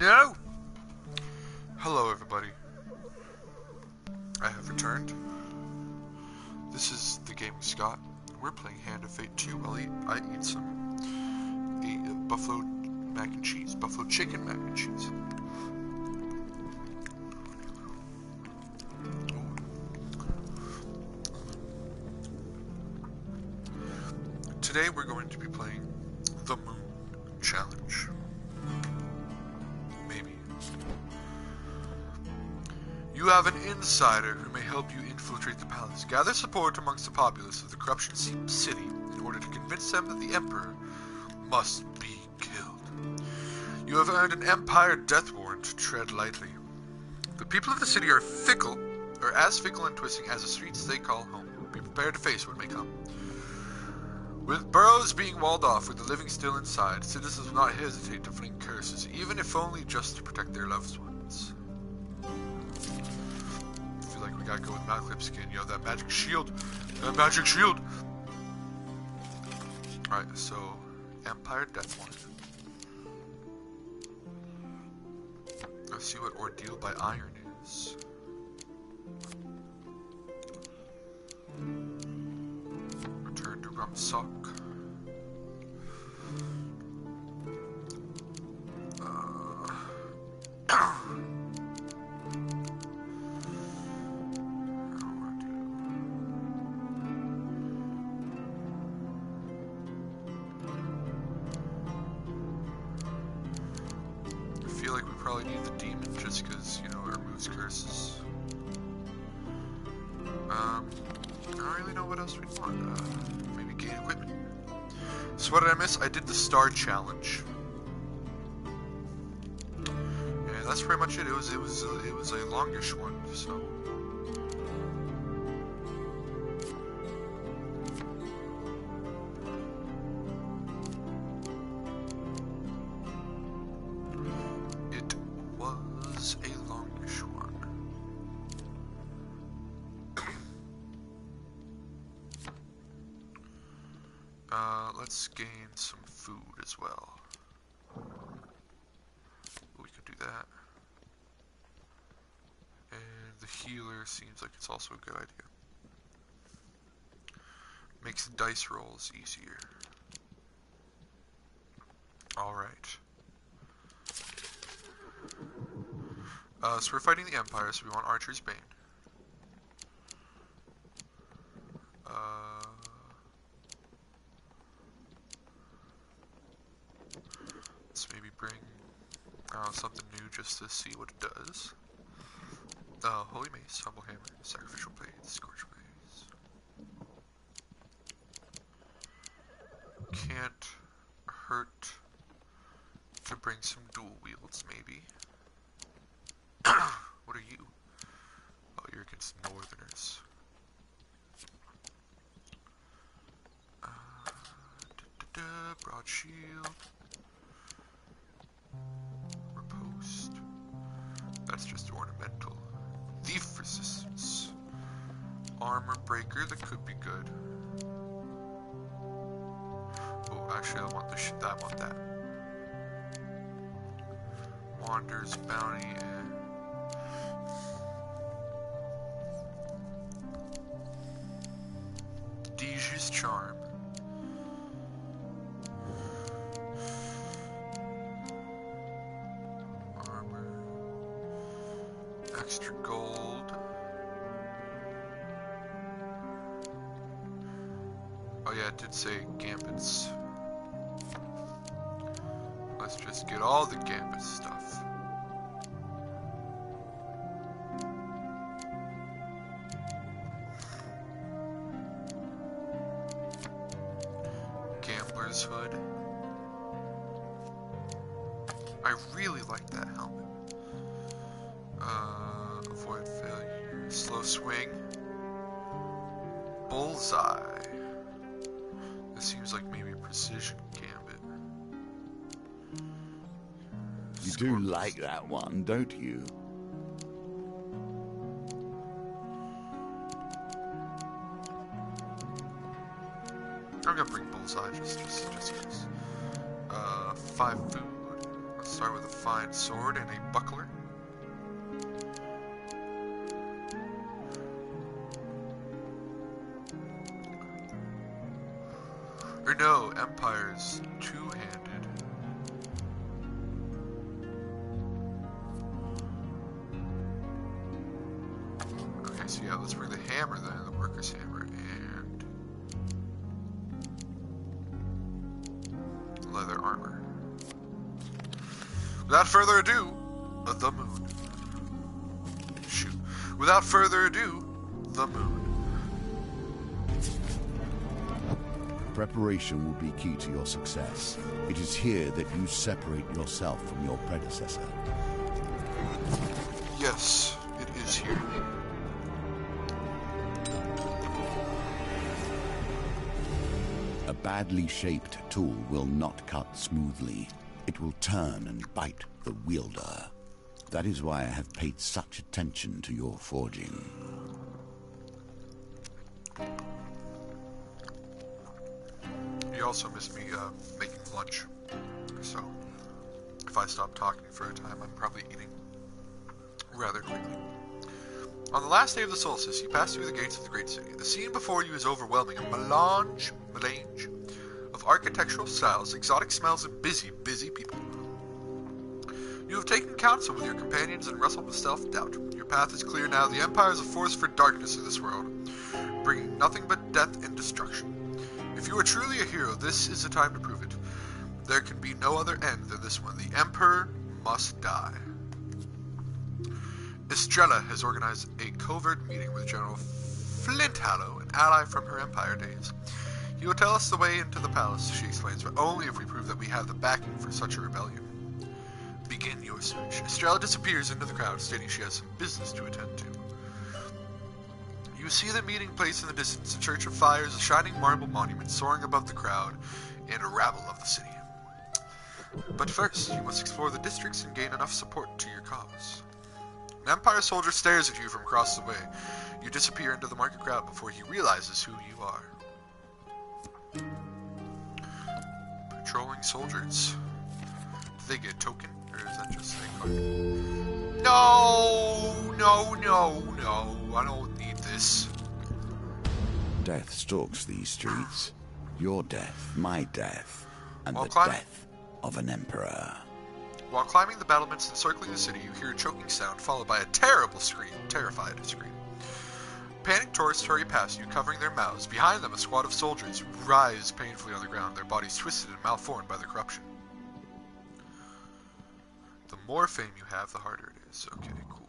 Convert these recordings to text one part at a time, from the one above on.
No! Hello, everybody. I have returned. This is the GamingScot. We're playing Hand of Fate 2 while I eat some buffalo mac and cheese. Buffalo chicken mac and cheese. Today we're going to be playing the Moon Challenge. Maybe. You have an insider who may help you infiltrate the palace. Gather support amongst the populace of the Corruption City in order to convince them that the Emperor must be killed. You have earned an Empire death warrant. Tread lightly. The people of the city are fickle, or as fickle and twisting as the streets they call home. Be prepared to face what may come. With boroughs being walled off with the living still inside, citizens will not hesitate to fling curses, even if only just to protect their loved ones. I feel like we gotta go with Maclip skin. Yo, that magic shield! That magic shield! Alright, so Empire Death Warrant. Let's see what Ordeal by Iron is. Return to Rumsock. I feel like we probably need the demon just because, you know, it removes curses. I don't really know what else we'd want. Maybe gain equipment. So what did I miss? I did the star challenge. And that's pretty much it. It was a longish one, so. It was a longish one. Let's gain some food as well. We could do that. And the healer seems like it's also a good idea. Makes dice rolls easier. Alright. So we're fighting the Empire, so we want Archer's Bane. Let's maybe bring something new just to see what it does. Holy Mace, Humble Hammer, Sacrificial Blade, Scorch Blaze. Can't hurt to bring some dual wields, maybe. What are you? Oh, you're against Northerners. Broad shield. Riposte. That's just ornamental. Thief resistance. Armor breaker, that could be good. Oh, actually I want this shit. I want that. Wander's bounty and Deja's charm. Armor. Extra gold. Oh yeah, it did say gambits. Let's just get all the gambit stuff. Gambler's hood. I really like that helmet. Avoid failure. Slow swing. Bullseye. This seems like maybe precision gambit. You do like that one, don't you? I'm gonna bring Bullseye just 'cause. 5 food. Let's start with a fine sword and a buckler. Or no, Empire's two-handed. Okay, so yeah, let's bring the hammer then, the worker's hammer, and leather armor. Without further ado, the moon. Shoot. Without further ado, the moon. Preparation will be key to your success. It is here that you separate yourself from your predecessor. Yes, it is here. A badly shaped tool will not cut smoothly. It will turn and bite the wielder. That is why I have paid such attention to your forging. You also miss me making lunch. So, if I stop talking for a time, I'm probably eating rather quickly. On the last day of the solstice, you pass through the gates of the great city. The scene before you is overwhelming, a melange of architectural styles, exotic smells, and busy people. You have taken counsel with your companions and wrestled with self-doubt. Your path is clear now. The Empire is a force for darkness in this world, bringing nothing but death and destruction. If you are truly a hero, this is the time to prove it. There can be no other end than this one. The Emperor must die. Estrella has organized a covert meeting with General Flinthallow, an ally from her Empire days. He will tell us the way into the palace, she explains, but only if we prove that we have the backing for such a rebellion. Begin your search. Estrella disappears into the crowd, stating she has some business to attend to. You see the meeting place in the distance, a church of fires, a shining marble monument soaring above the crowd, and a rabble of the city. But first, you must explore the districts and gain enough support to your cause. An Empire soldier stares at you from across the way. You disappear into the market crowd before he realizes who you are. Patrolling soldiers. Do they get a token, or is that just a card? No! I don't need this. Death stalks these streets. Your death, my death, and While the climbing- death of an emperor. While climbing the battlements and circling the city, you hear a choking sound followed by a terrified scream. Panicked tourists hurry past you, covering their mouths. Behind them, a squad of soldiers rise painfully on the ground, their bodies twisted and malformed by the corruption. The more fame you have, the harder it is. Okay, cool.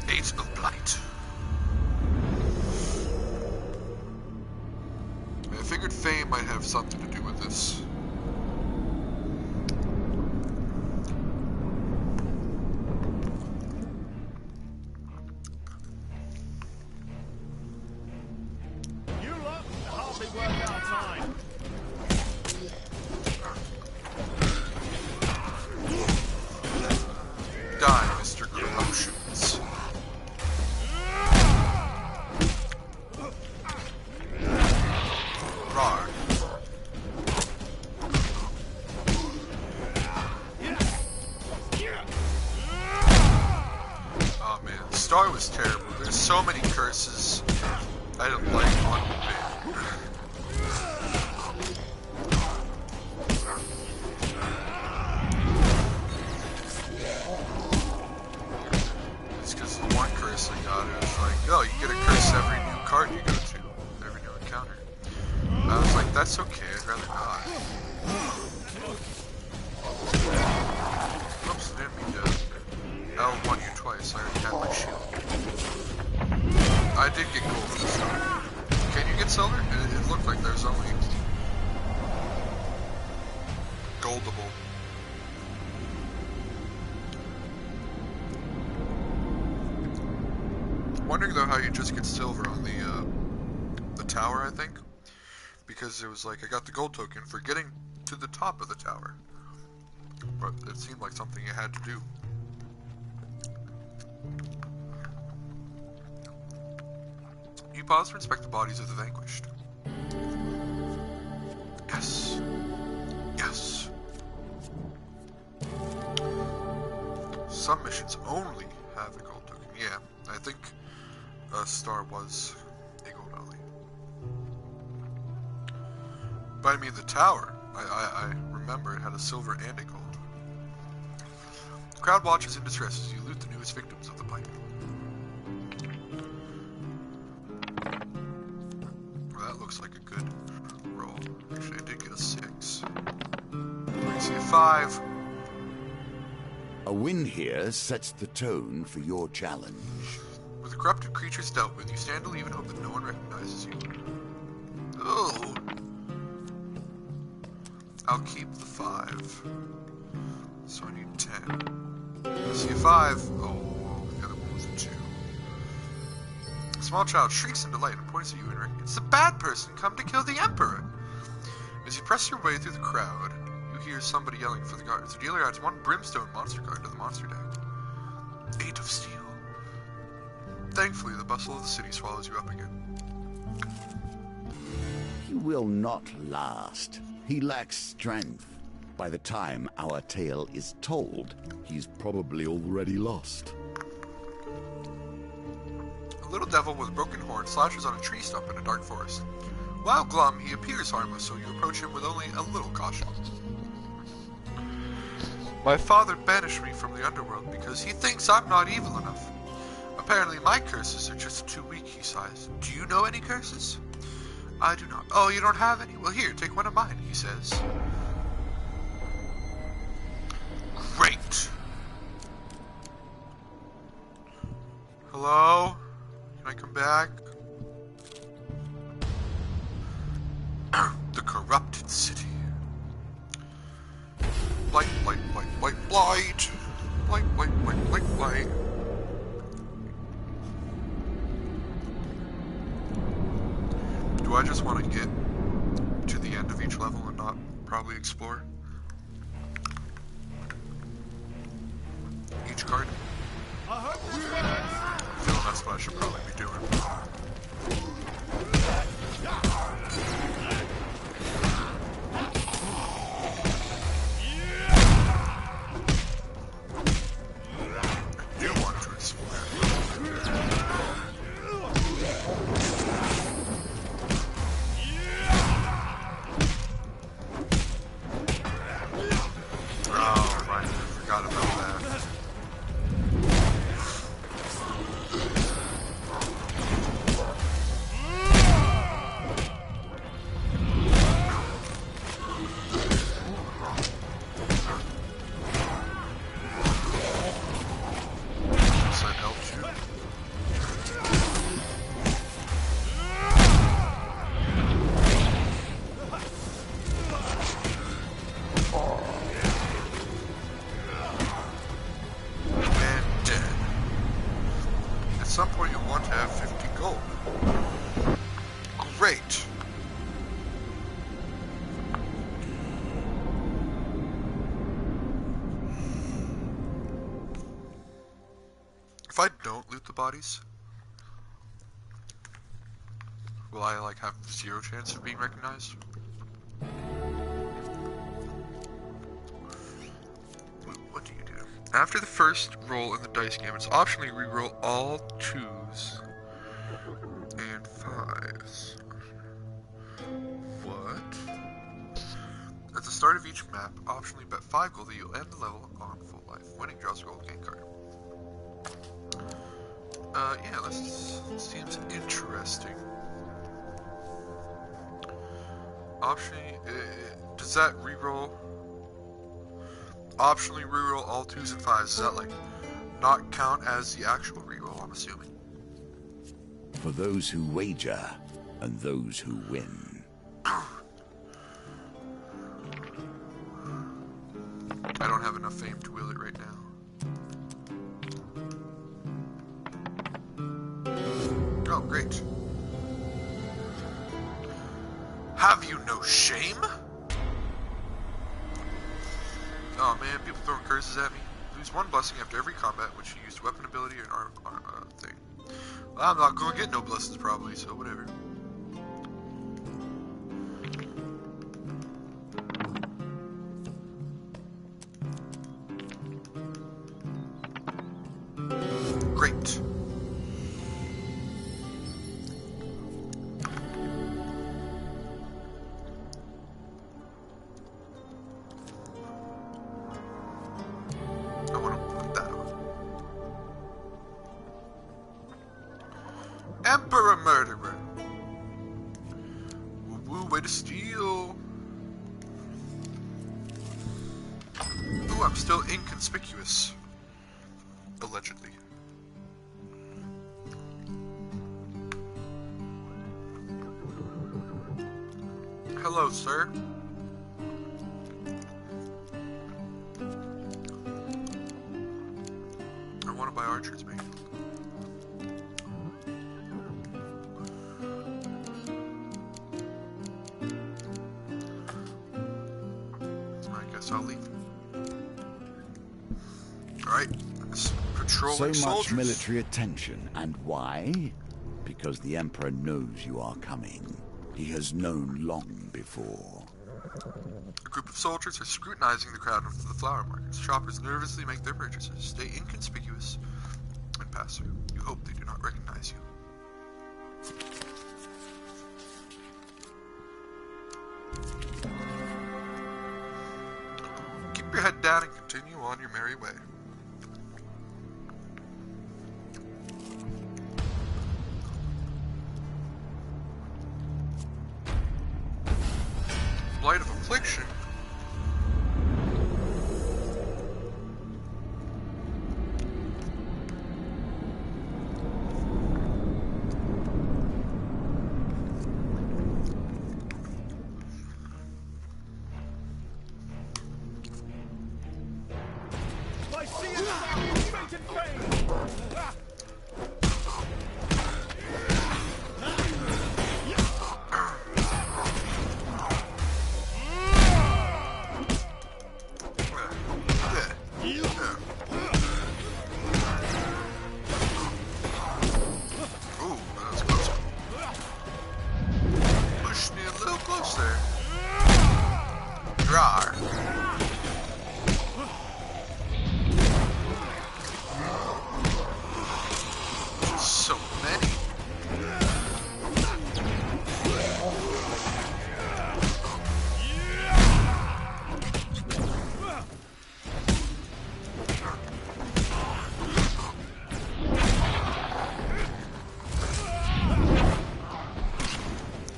Aids of Blight. I figured fame might have something to do with this. Die, Mr. Corruptions. Rar. Oh man, the star was terrible. There's so many curses. I didn't like one bit. It's because the one curse I got, it was like, oh, you get a curse every new card you go to, every new encounter. I was like, that's okay, I'd rather not. Oops, didn't mean to L1 you twice, I already had my shield. I did get gold this time. Can you get silver? It looked like there's only goldable. Wondering though how you just get silver on the tower, I think, because it was like I got the gold token for getting to the top of the tower, but it seemed like something you had to do. You pause to inspect the bodies of the vanquished. Yes. Yes. some missions only have a gold token. Yeah, I think a star was a gold only. But I mean, the tower, I remember it had a silver and a gold. The crowd watches in distress as you loot the newest victims of the pipe. Well, that looks like a good roll. Actually, I did get a 6. I see a 5. A win here sets the tone for your challenge. With the corrupted creatures dealt with, you stand to leave and hope that no one recognizes you. Oh! I'll keep the 5. So I need 10. I see a 5. Oh, the other one was a 2. A small child shrieks in delight and points at you and recognizes it's the bad person come to kill the Emperor. As you press your way through the crowd, you hear somebody yelling for the guards. The dealer adds 1 brimstone monster card to the monster deck. 8 of steel. Thankfully, the bustle of the city swallows you up again. He will not last. He lacks strength. By the time our tale is told, he's probably already lost. A little devil with a broken horn slashes on a tree stump in a dark forest. While glum, he appears harmless, so you approach him with only a little caution. My father banished me from the underworld because he thinks I'm not evil enough. Apparently my curses are just too weak, he sighs. Do you know any curses? I do not. Oh, you don't have any? Well, here, take one of mine, he says. Great. Hello? Can I come back? The corrupted city. Blight, blight, blight, blight, blight. Blight, blight, blight, blight, blight. Do I just want to get to the end of each level and not probably explore each card? I feel that's what I should probably be doing. I do want to explore. Oh, right, I forgot about that. At some point you'll want to have 50 gold. Great. If I don't loot the bodies, will I like have 0 chance of being recognized? What do you do? After the first roll in the dice game, it's optionally re-roll all 2s and 5s. What? At the start of each map, optionally bet 5 gold that you'll end the level on full life. Winning draws a gold game card. Yeah, this seems interesting. Optionally, does that re-roll? Optionally reroll all 2s and 5s. Does that like not count as the actual reroll? I'm assuming. For those who wager and those who win. I don't have enough fame to wheel it right now. Oh, great. Have you no shame? Oh man, people throwing curses at me. Lose 1 blessing after every combat, which you use weapon ability or thing. Well, I'm not gonna get no blessings probably, so whatever. it. I want to put that on. Emperor Murderer. Woo, way to steal. Ooh, I'm still inconspicuous. Allegedly. Hello, sir. I want to buy archers, mate. I guess I'll leave. Alright, patrolling so much soldiers. military attention, and why? Because the Emperor knows you are coming. He has known long before. A group of soldiers are scrutinizing the crowd of the flower markets. Shoppers nervously make their purchases. Stay inconspicuous and pass through. You hope they do not recognize you. Keep your head down and continue on your merry way. Blight of Affliction.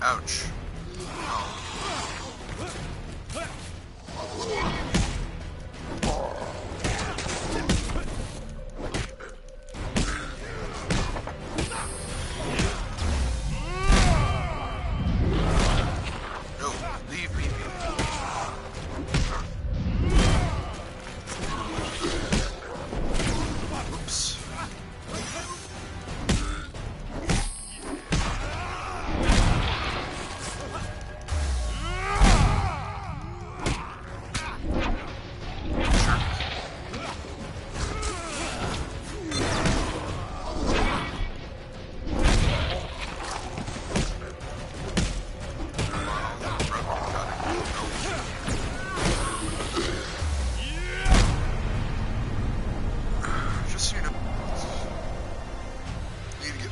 Ouch. No, leave me be. Oops.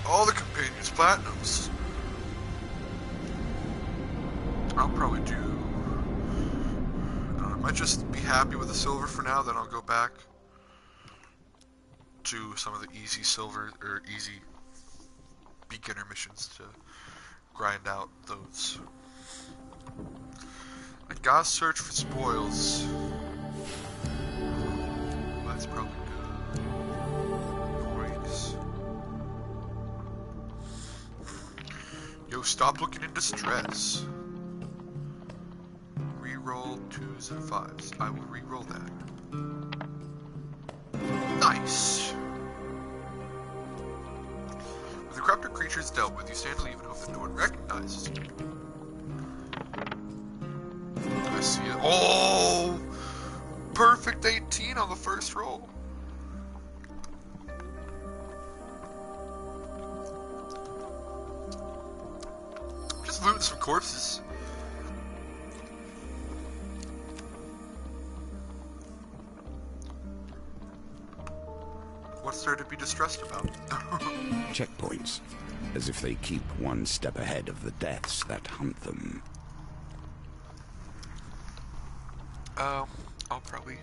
All the companions platinums. I'll probably do. I might just be happy with the silver for now. Then I'll go back to some of the easy silver or easy beginner missions to grind out those. I gotta search for spoils. That's probably good. Great. Yo, stop looking in distress. Reroll 2s and 5s. I will reroll that. Nice! With the corrupted creatures dealt with, you stand to leave and hope that no one recognizes you. I see it. Oh! Perfect 18 on the first roll. Just looting some corpses. What's there to be distressed about? Checkpoints, as if they keep one step ahead of the deaths that hunt them. I'll probably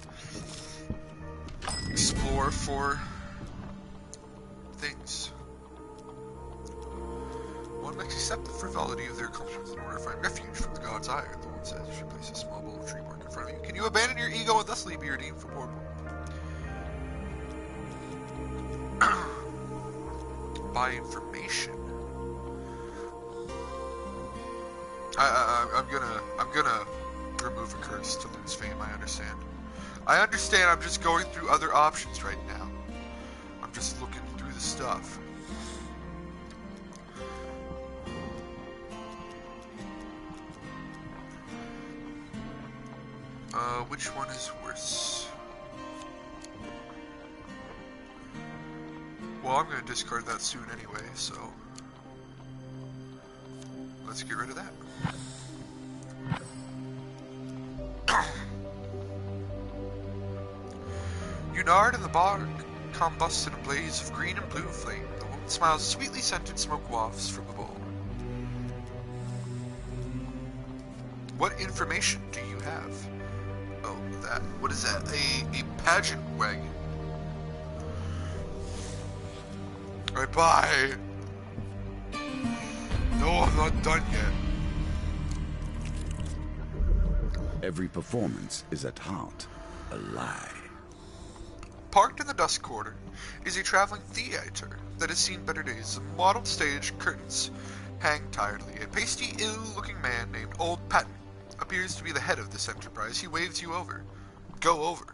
explore for things. One must accept the frivolity of their accomplishments in order to find refuge from the god's ire, the one says. She places a small bowl of tree bark in front of you. Can you abandon your ego and thusly be redeemed for poor? Buy information. I'm gonna remove a curse to lose fame. I understand. I'm just going through other options right now. I'm just looking through the stuff. Which one is worse? Well, I'm gonna discard that soon anyway, so let's get rid of that. Unard and the bar combust in a blaze of green and blue flame. The woman smiles, sweetly scented smoke wafts from the bowl. What information do you have? Oh, that. What is that? A pageant wagon. Alright, bye. No, I'm not done yet. Every performance is at heart a lie. Parked in the dust corner is a traveling theater that has seen better days. The mottled stage curtains hang tiredly. A pasty, ill-looking man named Old Patton appears to be the head of this enterprise. He waves you over. Go over.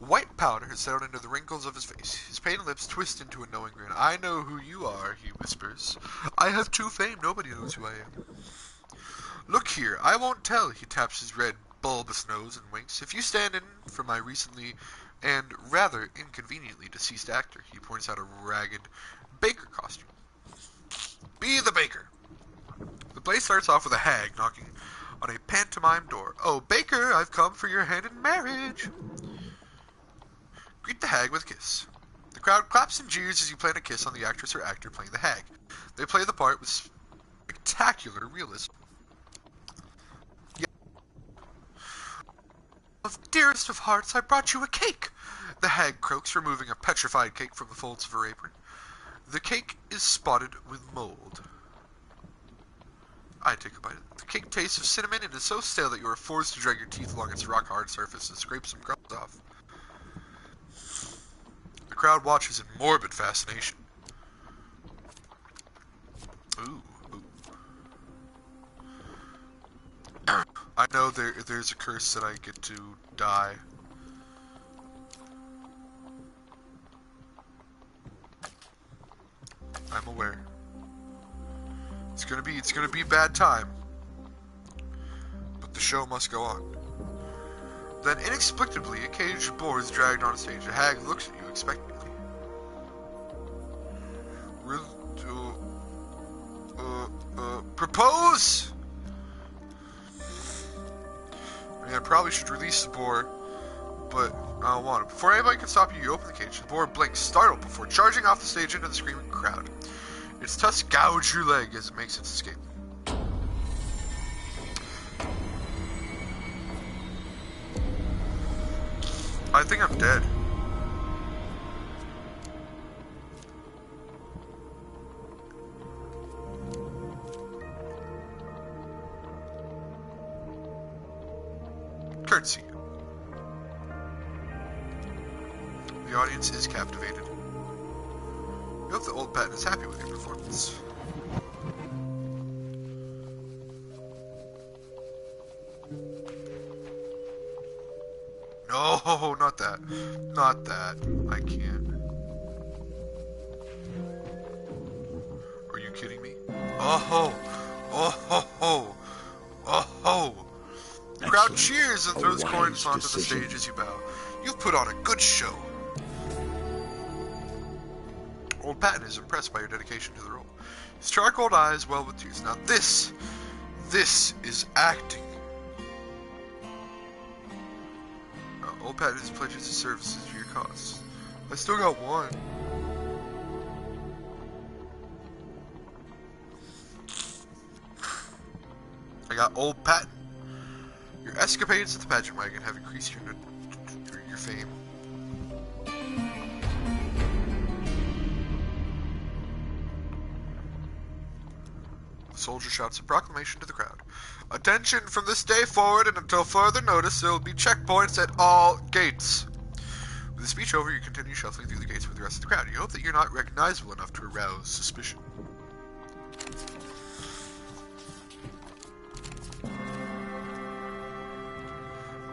White powder has settled into the wrinkles of his face. His painted lips twist into a knowing grin. I know who you are, he whispers. I have true fame. Nobody knows who I am. Look here, I won't tell. He taps his red, bulbous nose and winks. If you stand in for my recently and rather inconveniently deceased actor, he points out a ragged baker costume. Be the baker. The play starts off with a hag knocking on a pantomime door. Oh, baker, I've come for your hand in marriage. Greet the hag with a kiss. The crowd claps and jeers as you plan a kiss on the actress or actor playing the hag. They play the part with spectacular realism. Dearest of hearts, I brought you a cake. The hag croaks, removing a petrified cake from the folds of her apron. The cake is spotted with mold. I take a bite. The cake tastes of cinnamon and is so stale that you are forced to drag your teeth along its rock-hard surface and scrape some crumbs off. The crowd watches in morbid fascination. Ooh. I know there's a curse that I get to die. I'm aware. It's gonna be a bad time. But the show must go on. Then inexplicably, a caged boar is dragged on stage. A hag looks at you expectantly. Propose! I mean, I probably should release the boar, but I don't want it. Before anybody can stop you, you open the cage. The boar blinks, startled, before charging off the stage into the screaming crowd. Its tusks gouge your leg as it makes its escape. I think I'm dead. Curtsy. The audience is captivated. You hope the old Patton is happy with your performance. No, not that. Not that. I can't. Are you kidding me? Oh ho! Oh ho ho! Oh ho! The crowd cheers and throws coins onto the stage as you bow. You've put on a good show. Old Patton is impressed by your dedication to the role. His charcoal eyes well with tears. Now this is acting. Old Patton pledges his services for your cause. I still got one. I got Old Patton. Your escapades at the pageant wagon have increased your fame. The soldier shouts a proclamation to the crowd. Attention, from this day forward and until further notice, there will be checkpoints at all gates. With the speech over, you continue shuffling through the gates with the rest of the crowd. You hope that you're not recognizable enough to arouse suspicion.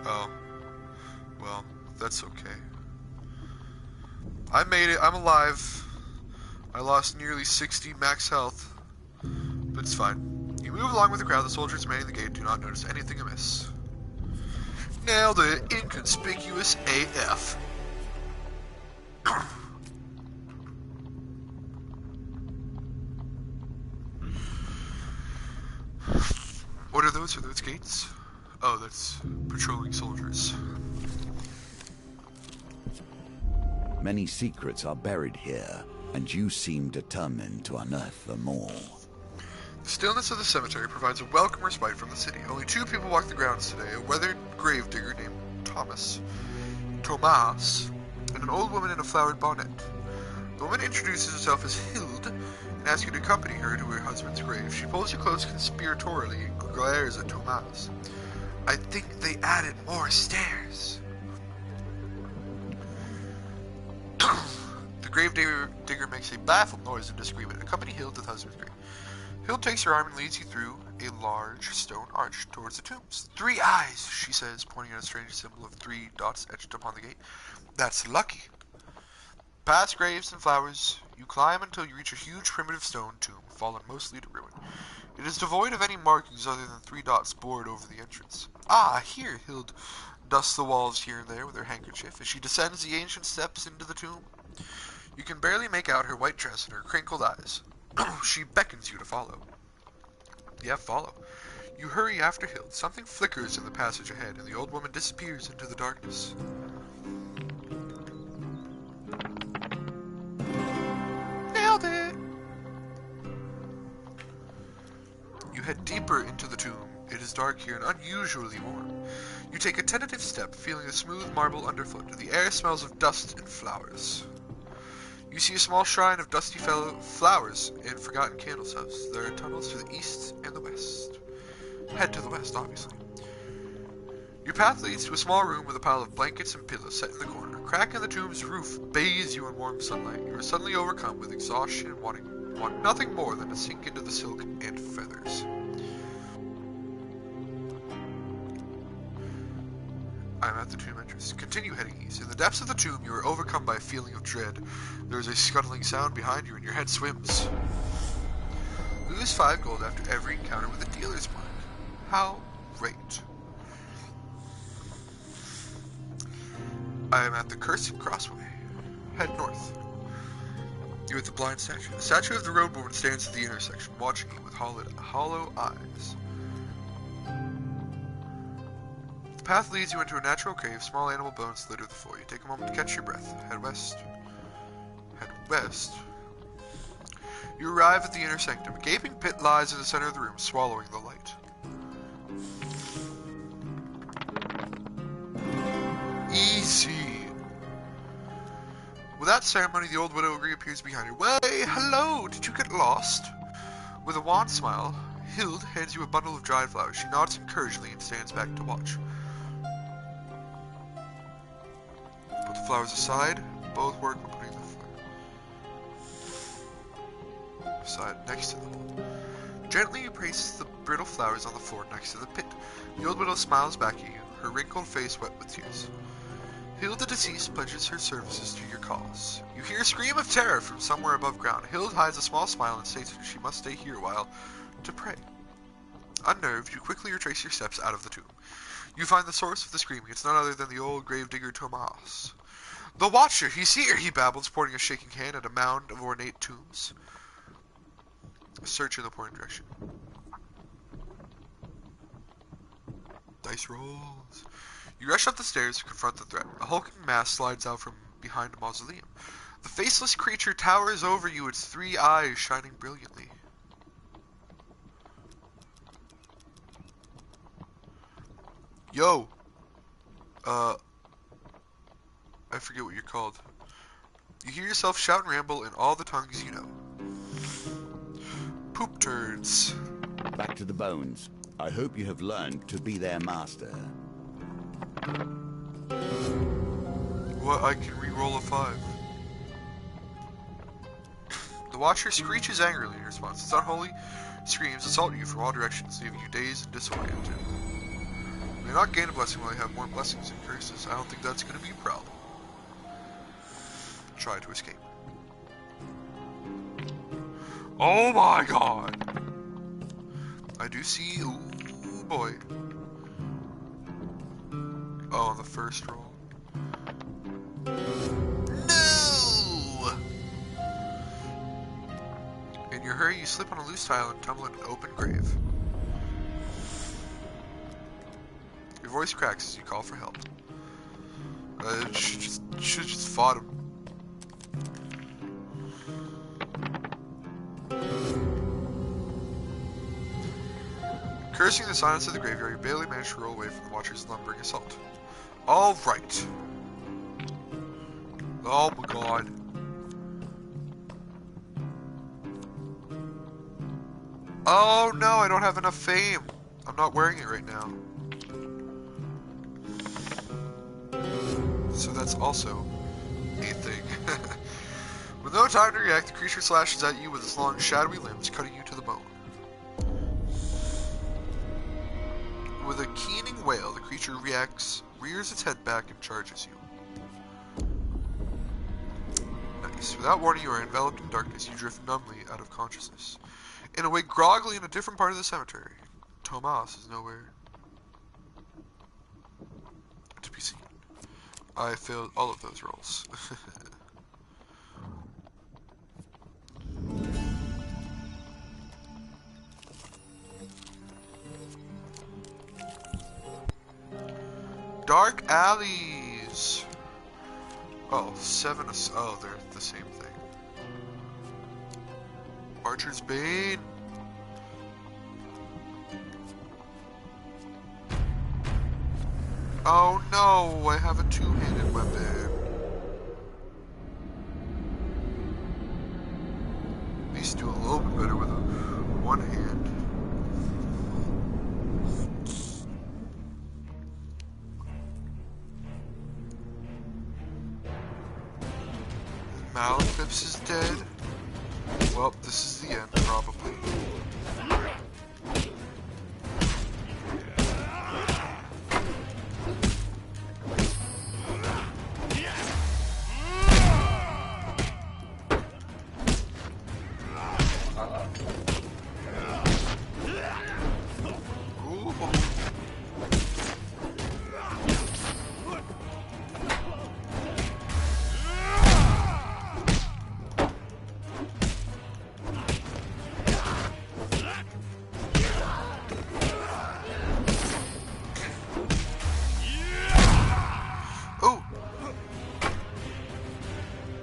Oh. Well, that's okay. I made it. I'm alive. I lost nearly 60 max health. But it's fine. You move along with the crowd. The soldiers manning the gate do not notice anything amiss. Nailed it. Inconspicuous AF. What are those? Are those gates? Oh, that's patrolling soldiers. Many secrets are buried here, and you seem determined to unearth them all. The stillness of the cemetery provides a welcome respite from the city. Only 2 people walk the grounds today, a weathered gravedigger named Tomas, and an old woman in a flowered bonnet. The woman introduces herself as Hild and asks you to accompany her to her husband's grave. She pulls you close conspiratorially and glares at Tomas. I think they added more stairs. The gravedigger makes a baffled noise of disagreement. Accompany Hild to the husband's grave. Hild takes her arm and leads you through a large stone arch towards the tombs. 3 eyes, she says, pointing at a strange symbol of 3 dots etched upon the gate. That's lucky. Past graves and flowers, you climb until you reach a huge primitive stone tomb, fallen mostly to ruin. It is devoid of any markings other than 3 dots bored over the entrance. Ah, here, Hild dusts the walls here and there with her handkerchief as she descends the ancient steps into the tomb. You can barely make out her white dress and her crinkled eyes. She beckons you to follow. Yeah, follow. You hurry after Hild. Something flickers in the passage ahead, and the old woman disappears into the darkness. Nailed it! You head deeper into the tomb. It is dark here and unusually warm. You take a tentative step, feeling the smooth marble underfoot. The air smells of dust and flowers. You see a small shrine of dusty flowers and forgotten candles house. There are tunnels to the east and the west. Head to the west, obviously. Your path leads to a small room with a pile of blankets and pillows set in the corner. A crack in the tomb's roof bathes you in warm sunlight. You are suddenly overcome with exhaustion and want nothing more than to sink into the silk and feathers. I'm at the tomb entrance. Continue heading east. In the depths of the tomb, you are overcome by a feeling of dread. There is a scuttling sound behind you, and your head swims. Lose 5 gold after every encounter with a dealer's mark. How great. I am at the Cursed Crossway. Head north. You're at the blind statue. The statue of the road woman stands at the intersection, watching you with hollow eyes. The path leads you into a natural cave. Small animal bones litter the floor. You take a moment to catch your breath. Head west. Head west. You arrive at the inner sanctum. A gaping pit lies in the center of the room, swallowing the light. Easy. Without ceremony, the old widow reappears behind you. Well, hello! Did you get lost? With a wan smile, Hild hands you a bundle of dried flowers. She nods encouragingly and stands back to watch. Put the flowers aside. Both work when putting the aside next to the hole. Gently you place the brittle flowers on the floor next to the pit. The old widow smiles back at you, her wrinkled face wet with tears. Hild the deceased pledges her services to your cause. You hear a scream of terror from somewhere above ground. Hild hides a small smile and states that she must stay here a while to pray. Unnerved, you quickly retrace your steps out of the tomb. You find the source of the screaming. It's none other than the old gravedigger Tomas. The Watcher! He's here! He babbles, pointing a shaking hand at a mound of ornate tombs. Search in the pointing direction. Dice rolls. You rush up the stairs to confront the threat. A hulking mass slides out from behind a mausoleum. The faceless creature towers over you, its 3 eyes shining brilliantly. Yo! I forget what you're called. You hear yourself shout and ramble in all the tongues you know. Poop turds. Back to the bones. I hope you have learned to be their master. What, I can re-roll a 5. The Watcher screeches angrily in response. Its unholy screams assault you from all directions, leaving you dazed and disoriented. You may not gain a blessing while you have more blessings and curses. I don't think that's going to be a problem. Try to escape. Oh my god! I do see... Ooh, boy. Oh, on the first roll. No! In your hurry, you slip on a loose tile and tumble in an open grave. Your voice cracks as you call for help. Should have just fought him. Cursing the silence of the graveyard, you barely manage to roll away from the Watcher's lumbering assault. Alright. Oh my god. Oh no, I don't have enough fame. I'm not wearing it right now. So that's also a thing. With no time to react, the creature slashes at you with its long, shadowy limbs, cutting you to the bone. With a keening wail, the creature rears its head back and charges you. Nice. Without warning, you are enveloped in darkness. You drift numbly out of consciousness. In a way, groggily in a different part of the cemetery. Tomas is nowhere to be seen. I failed all of those rolls. Dark alleys. Oh, 7. Oh, they're the same thing. Archer's Bane. Oh no, I have a two-handed weapon. At least do a little bit better with one hand. Malclips is dead. Well, this is the end, probably.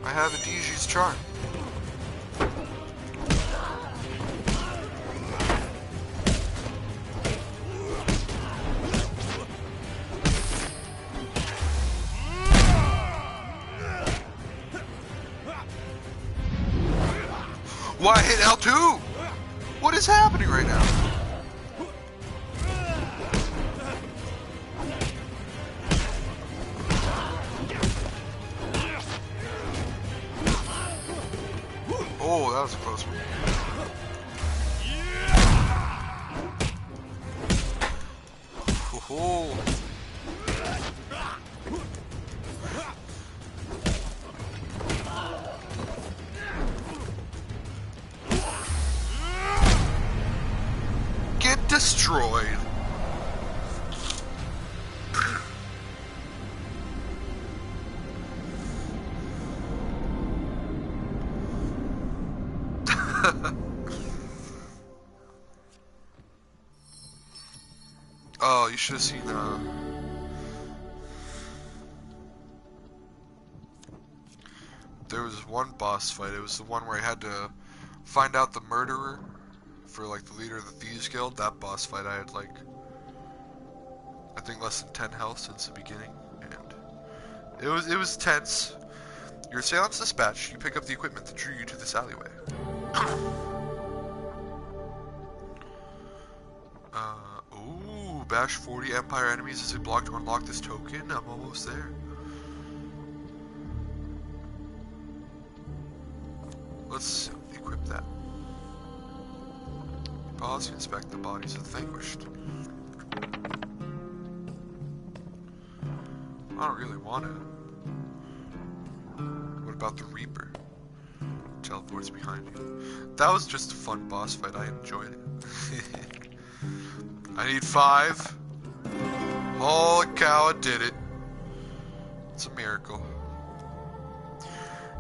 I have a Diju's charm. Why I hit L2? What is happening right now? Oh, that was a close one. Oh. Get destroyed. Oh, you should have seen there was one boss fight. It was the one where I had to find out the murderer for like the leader of the Thieves Guild. That boss fight, I had like, I think less than 10 health since the beginning, and it was tense. Your assailant's dispatched. You pick up the equipment that drew you to this alleyway. Ooh, bash 40 Empire enemies as they block to unlock this token. I'm almost there. Let's equip that. Pause to inspect the bodies of the vanquished. I don't really want to. What about the Reaper? Teleports behind you. That was just a fun boss fight. I enjoyed it. I need 5. Holy cow, I did it. It's a miracle.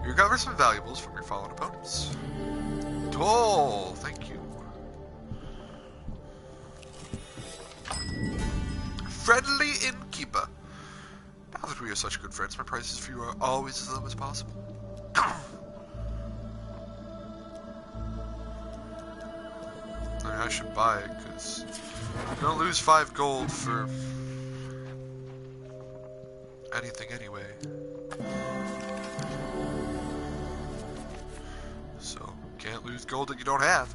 You recover some valuables from your fallen opponents. Oh, thank you. Friendly innkeeper. Now that we are such good friends, my prices for you are always as low as possible. I should buy it, because you're going to lose 5 gold for anything anyway. So, can't lose gold that you don't have.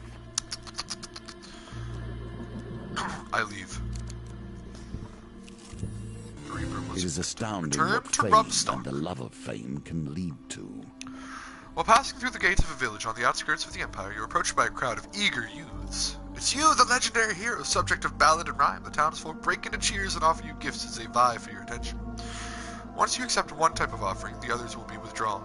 I leave. It is astounding what fame and the love of fame can lead to. While passing through the gates of a village on the outskirts of the Empire, you're approached by a crowd of eager youths. It's you, the legendary hero, subject of ballad and rhyme. The townsfolk break into cheers and offer you gifts as they vie for your attention. Once you accept one type of offering, the others will be withdrawn.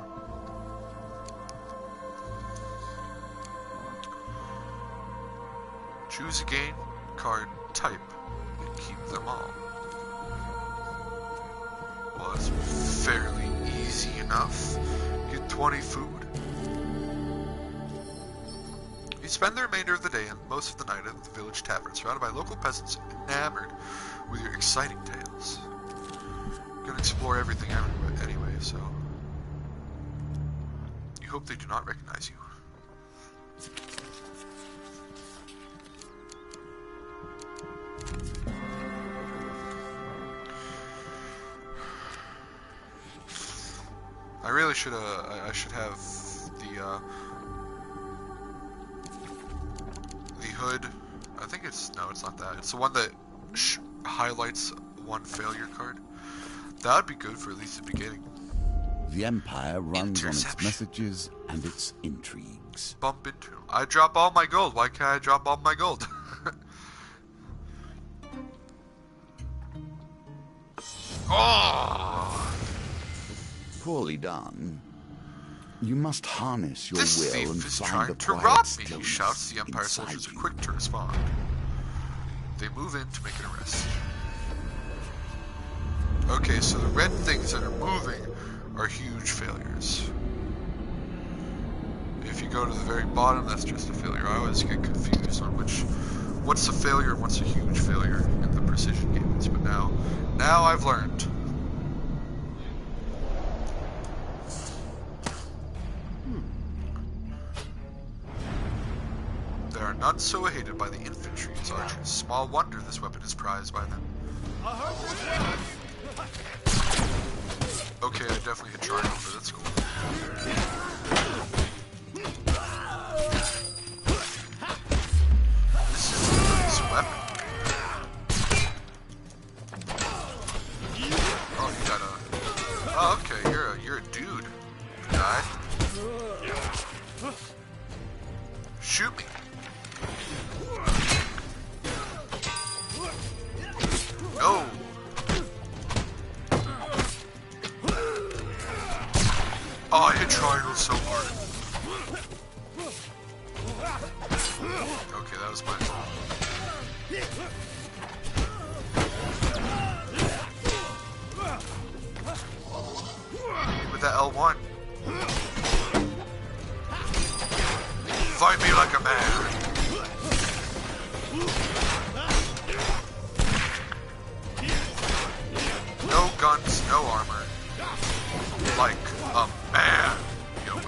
Choose a game card type and keep them all. Well, it's fairly easy enough. Get 20 food. You spend the remainder of the day and most of the night at the village tavern, surrounded by local peasants enamored with your exciting tales. You're gonna explore everything anyway, so you hope they do not recognize you. I really should I should have the hood. I think it's, no, it's not that. It's the one that highlights one failure card. That would be good for at least the beginning. The Empire runs on its messages and its intrigues. Bump into. I drop all my gold. Why can't I drop all my gold? Oh! Poorly done. You must harness your This will thief and is find trying the to quiet rob me, he stillness shouts. The Empire inside soldiers are you. quick to respond. They move in to make an arrest. Okay, so the red things that are moving are huge failures. If you go to the very bottom, that's just a failure. I always get confused on what's a failure and what's a huge failure in the precision games, but now I've learned. They are none so hated by the infantry as archers. Small wonder this weapon is prized by them. Okay, I definitely hit triangle, but that's cool. This is a nice weapon. Oh, you got a... Oh, okay, you're a dude. Guy. Shoot me. No. Oh, I hit triangle so hard. Okay, that was my fault. With that L1. Fight me like a man. No guns, no armor. Like a man.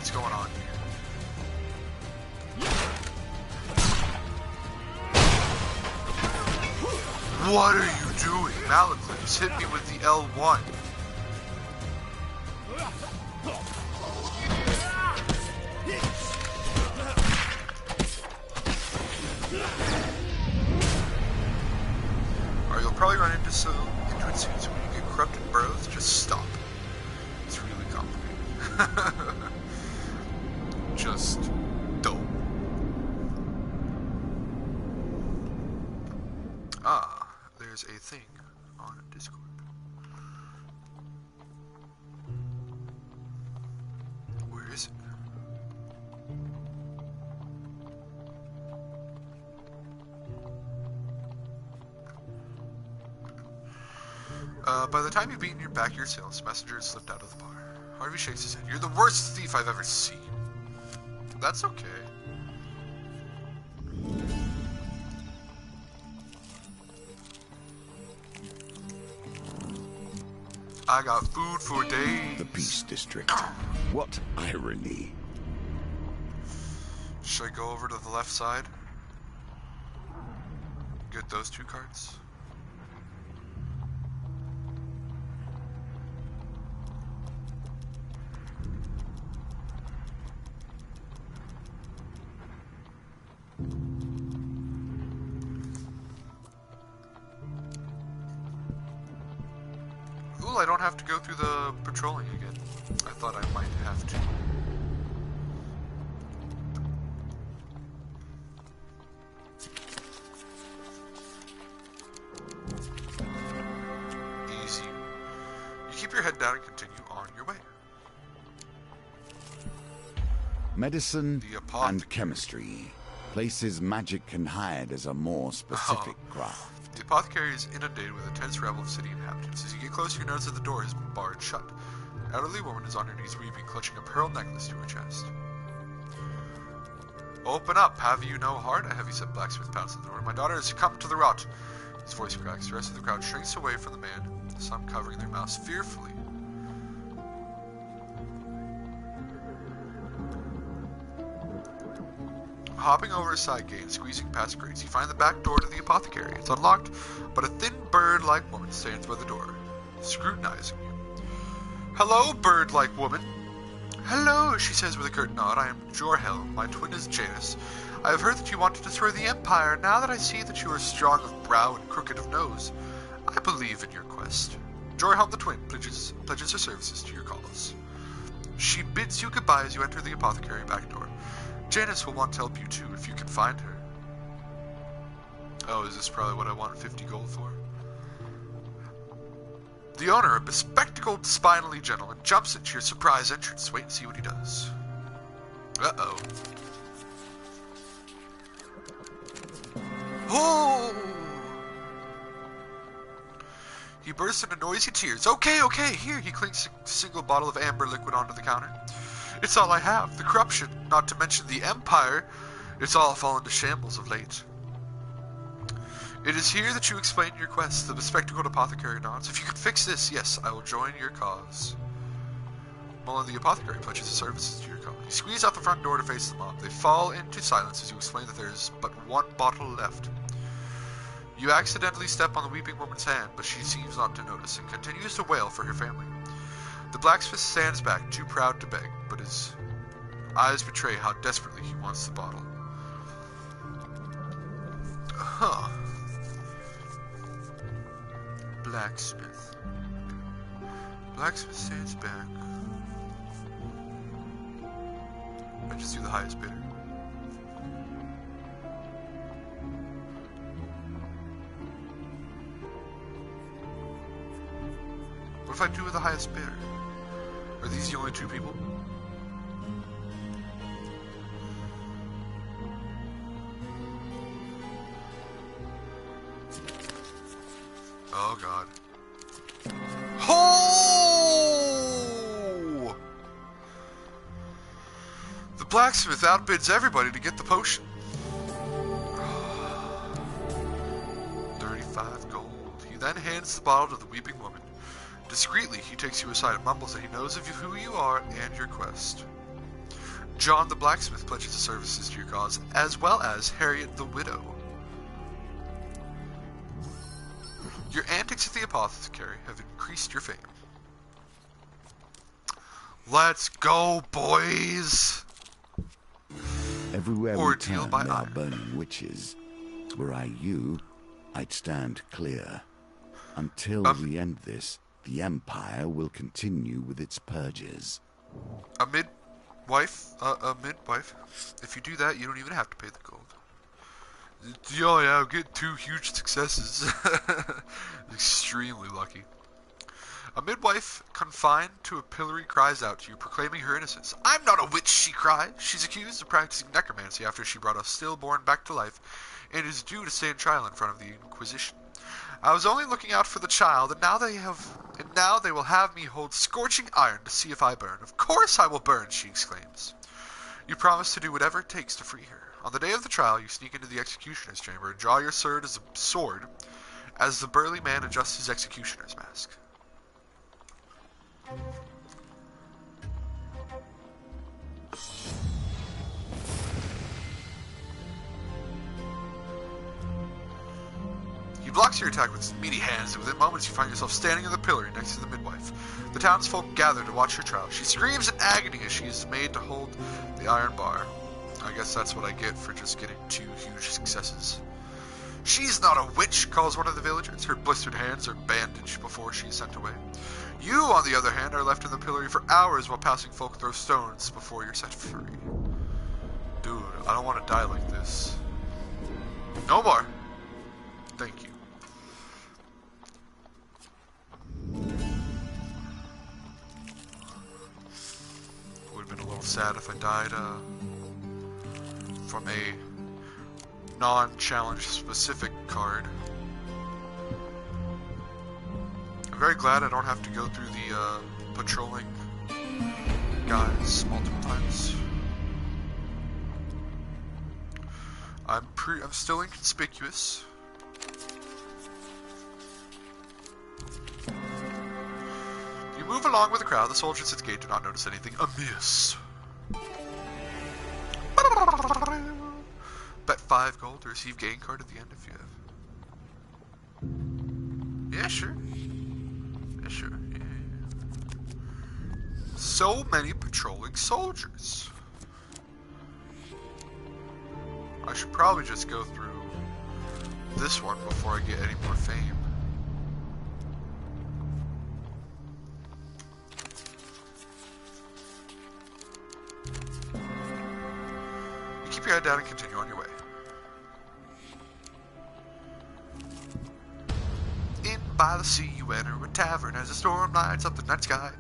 What's going on here? What are you doing? Malaclips hit me with the L1. Or you'll probably run into it soon, so when you get corrupted burrows, just stop. It's really complicated. Just don't. Ah, there's a thing on Discord. Where is it? By the time you've beaten your back your sales, messenger had slipped out of the bar. Harvey shakes his head. You're the worst thief I've ever seen. That's okay. I got food for days. The Peace District. What irony. Should I go over to the left side? Get those 2 cards? Ooh, I don't have to go through the patrolling again. I thought I might have to. Easy. You keep your head down and continue on your way. Medicine and chemistry. Places magic can hide as a more specific craft. The apothecary is inundated with a tense rabble of city inhabitants. As you get closer, you notice that the door has been barred shut. An elderly woman is on her knees weeping, clutching a pearl necklace to her chest. Open up, have you no heart? A heavy-set blacksmith pounds on the door. My daughter has succumbed to the rot. His voice cracks. The rest of the crowd shrinks away from the man, some covering their mouths fearfully. Hopping over a side gate and squeezing past grates, you find the back door to the apothecary. It's unlocked, but a thin bird-like woman stands by the door, scrutinizing you. Hello, bird-like woman. Hello, she says with a curt nod. I am Jorhelm. My twin is Janus. I have heard that you want to destroy the Empire. Now that I see that you are strong of brow and crooked of nose, I believe in your quest. Jorhelm the twin pledges her services to your cause. She bids you goodbye as you enter the apothecary back door. Janus will want to help you too, if you can find her. Oh, is this probably what I want 50 gold for? The owner, a bespectacled, spinally gentleman, jumps into your surprise entrance. Wait and see what he does. Uh-oh. Oh! He bursts into noisy tears. Okay, here. He clinks a single bottle of amber liquid onto the counter. It's all I have. The corruption, not to mention the Empire, it's all fallen to shambles of late. It is here that you explain your quest. The bespectacled apothecary nods. If you can fix this, yes, I will join your cause. Mullen the apothecary pledges his services to your cause. You squeeze out the front door to face the mob. They fall into silence as you explain that there is but 1 bottle left. You accidentally step on the weeping woman's hand, but she seems not to notice and continues to wail for her family. The blacksmith stands back, too proud to beg, but his eyes betray how desperately he wants the bottle. Huh. Blacksmith. Blacksmith stands back. I just do the highest bidder. What if I do with the highest bidder? Are these the only 2 people? Oh god. Oh! The blacksmith outbids everybody to get the potion. 35 gold. He then hands the bottle to the weeping woman. Discreetly, he takes you aside and mumbles that he knows of who you are and your quest. John the blacksmith pledges his services to your cause, as well as Harriet the widow. Your antics at the apothecary have increased your fame. Let's go, boys! Everywhere we Ordeal turn, by there are iron. burning witches. Were I you, I'd stand clear. Until we end this, the Empire will continue with its purges. A midwife? If you do that, you don't even have to pay the gold. Oh yeah, I'll get 2 huge successes. Extremely lucky. A midwife confined to a pillory cries out to you, proclaiming her innocence. I'm not a witch, she cried. She's accused of practicing necromancy after she brought a stillborn back to life, and is due to stand trial in front of the Inquisition. I was only looking out for the child, and now they will have me hold scorching iron to see if I burn. Of course I will burn, she exclaims. You promise to do whatever it takes to free her. On the day of the trial, you sneak into the executioner's chamber and draw your sword as the burly man adjusts his executioner's mask. He blocks your attack with his meaty hands, and within moments you find yourself standing in the pillory next to the midwife. The townsfolk gather to watch her trial. She screams in agony as she is made to hold the iron bar. I guess that's what I get for just getting 2 huge successes. She's not a witch, calls one of the villagers. Her blistered hands are bandaged before she is sent away. You, on the other hand, are left in the pillory for hours while passing folk throw stones before you're set free. Dude, I don't want to die like this. No more. Thank you. Would have been a little sad if I died from a non-challenge specific card. I'm very glad I don't have to go through the patrolling guys multiple times. I'm still inconspicuous. You move along with the crowd. The soldiers at the gate do not notice anything amiss. Bet 5 gold to receive gain card at the end if you have. Yeah, sure. Yeah, sure. Yeah. So many patrolling soldiers. I should probably just go through this one before I get any more fame. You keep your head down and continue on your way. In by the sea you enter a tavern as a storm lights up the night sky.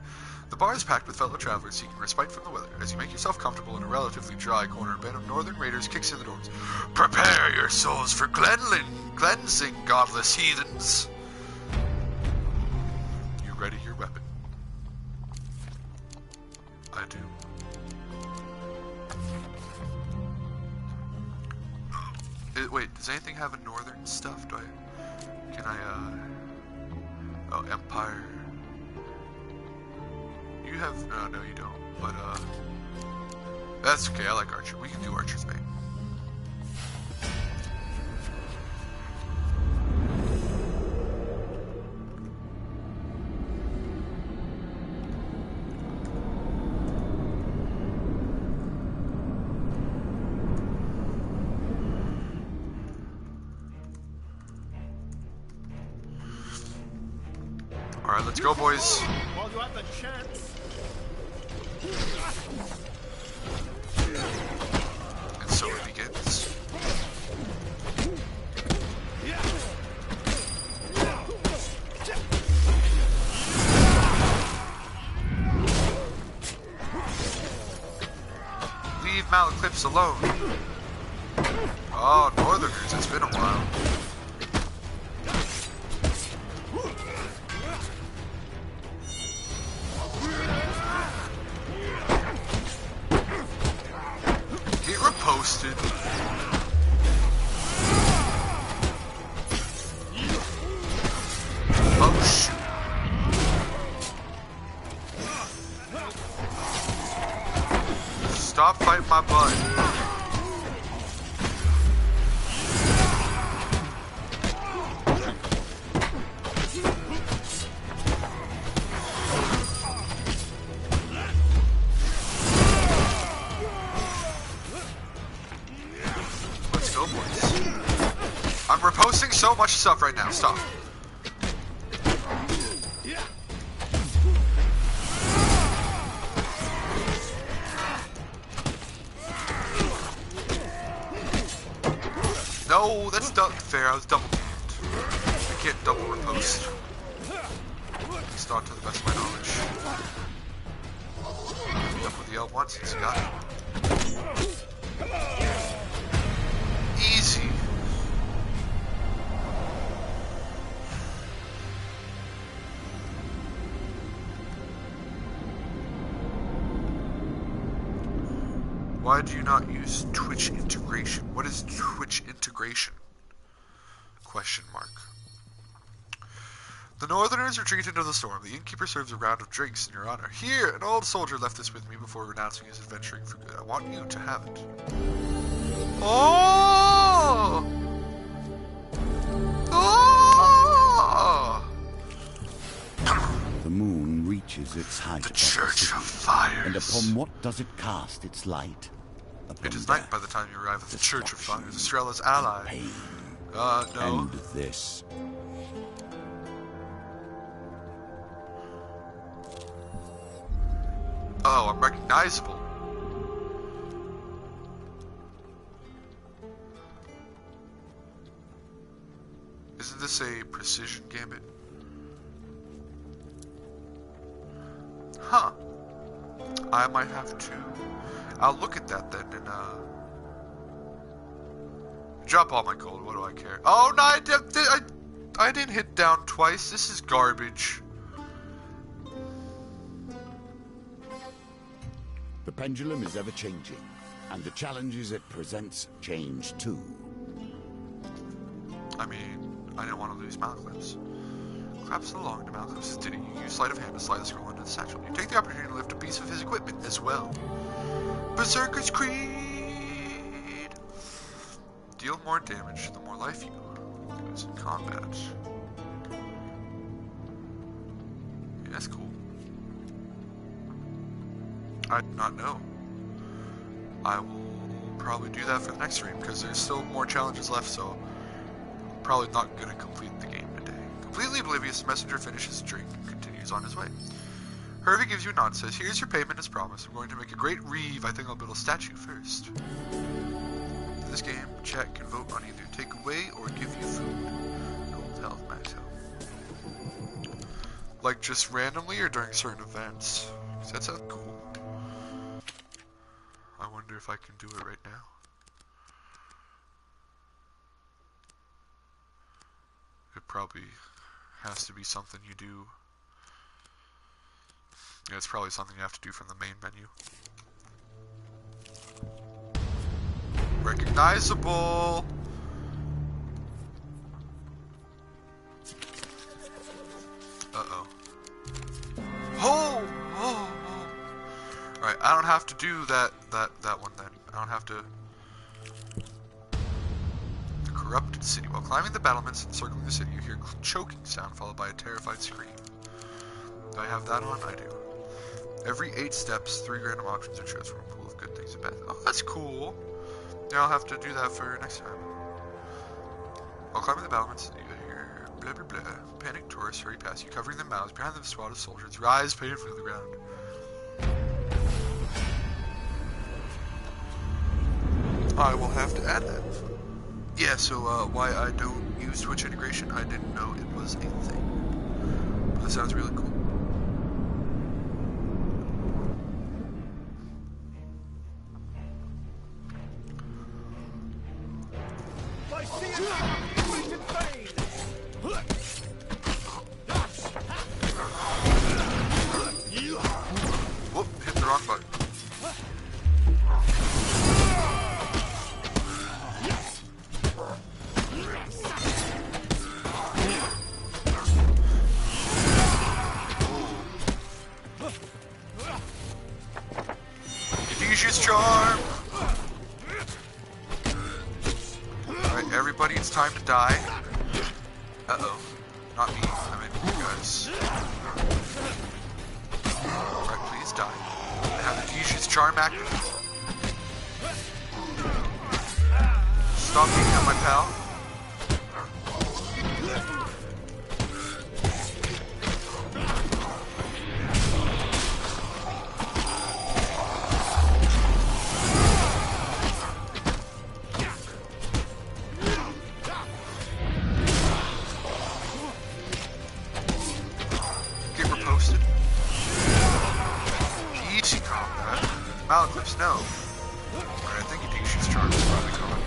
The bar is packed with fellow travelers seeking respite from the weather. As you make yourself comfortable in a relatively dry corner, a band of northern raiders kicks in the doors. Prepare your souls for cleansing, godless heathens. You ready your weapon? I do. Wait, does anything have a northern stuff? Oh, Empire. You have, no you don't, but, that's okay, I like Archer. We can do Archer's Bane. Alright, let's go, boys. While you have the chance. And so it begins. Leave Malaclips alone. Oh, Northerners, it's been a while. Posted. Oh shoot. Stop fighting my butt. Let's go, boys. I'm reposting so much stuff right now. Stop. No, that's not fair. I was double teamed. I can't double repost. At least not to the best of my knowledge. Up with the L once, since you got it. Easy. Why do you not use Twitch integration? What is Twitch integration? Question mark. The Northerners retreat into the storm. The innkeeper serves a round of drinks in your honor. Here, an old soldier left this with me before renouncing his adventuring for good. I want you to have it. Oh! Oh! The moon reaches its height. The Church of Fires. And upon what does it cast its light? It is night by the time you arrive at the Church of Fires, Estrella's ally. Pain. No. And this. Oh, I'm recognizable. Isn't this a precision gambit? Huh. I might have to. I'll look at that then and drop all my gold. What do I care? Oh no, I didn't hit down twice. This is garbage. The pendulum is ever changing, and the challenges it presents change too. I mean, I didn't want to lose mount clips. Claps along to mount clips. Did you use sleight of hand to slide the scroll into the satchel? You take the opportunity to lift a piece of his equipment as well. Berserker's Creed! Deal more damage the more life you lose in combat. Yeah, that's cool. I do not know. I will probably do that for the next stream because there's still more challenges left, so I'm probably not going to complete the game today. Completely oblivious, the messenger finishes his drink and continues on his way. Hervey gives you a nod, says, here's your payment as promised. I'm going to make a great reeve. I think I'll build a statue first. In this game, chat can vote on either take away or give you food. Gold health, max health. Like just randomly or during certain events? Because that sounds cool. I wonder if I can do it right now. It probably has to be something you do. Yeah, it's probably something you have to do from the main menu. Recognizable! Uh-oh. Oh! Oh! Alright, I don't have to do that one then. I don't have to... The corrupted city. While climbing the battlements and circling the city, you hear a choking sound followed by a terrified scream. Do I have that on? I do. Every 8 steps, 3 random options are chosen from a pool of good things and bad things. Oh, that's cool. Yeah, I'll have to do that for next time. While climbing the battlements, you hear blah blah blah. Panicked tourists hurry past you, covering their mouths. Behind them, a squad of soldiers rise painfully to the ground. I will have to add that. Yeah, so why I don't use Twitch integration, I didn't know it was a thing. But that sounds really cool. Whoop, hit the wrong button. If you Adhesius charm! Alright, everybody, it's time to die. Uh-oh. Not me. I meant you guys. Alright, please die. I have Adhesius charm active. Stop beating on my pal. Malaclips, no. Alright, I think Adhesius charm is probably coming.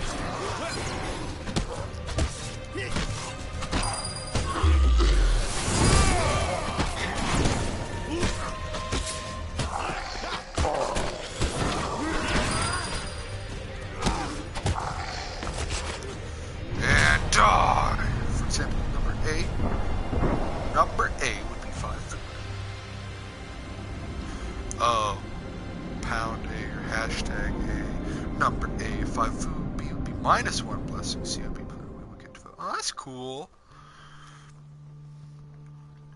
And die! For example, number A. Number A would be 5. Oh. Pound A or hashtag A. Number A. 5 food. B would be -1 blessing. C would be blue. We would get to vote. Oh, that's cool.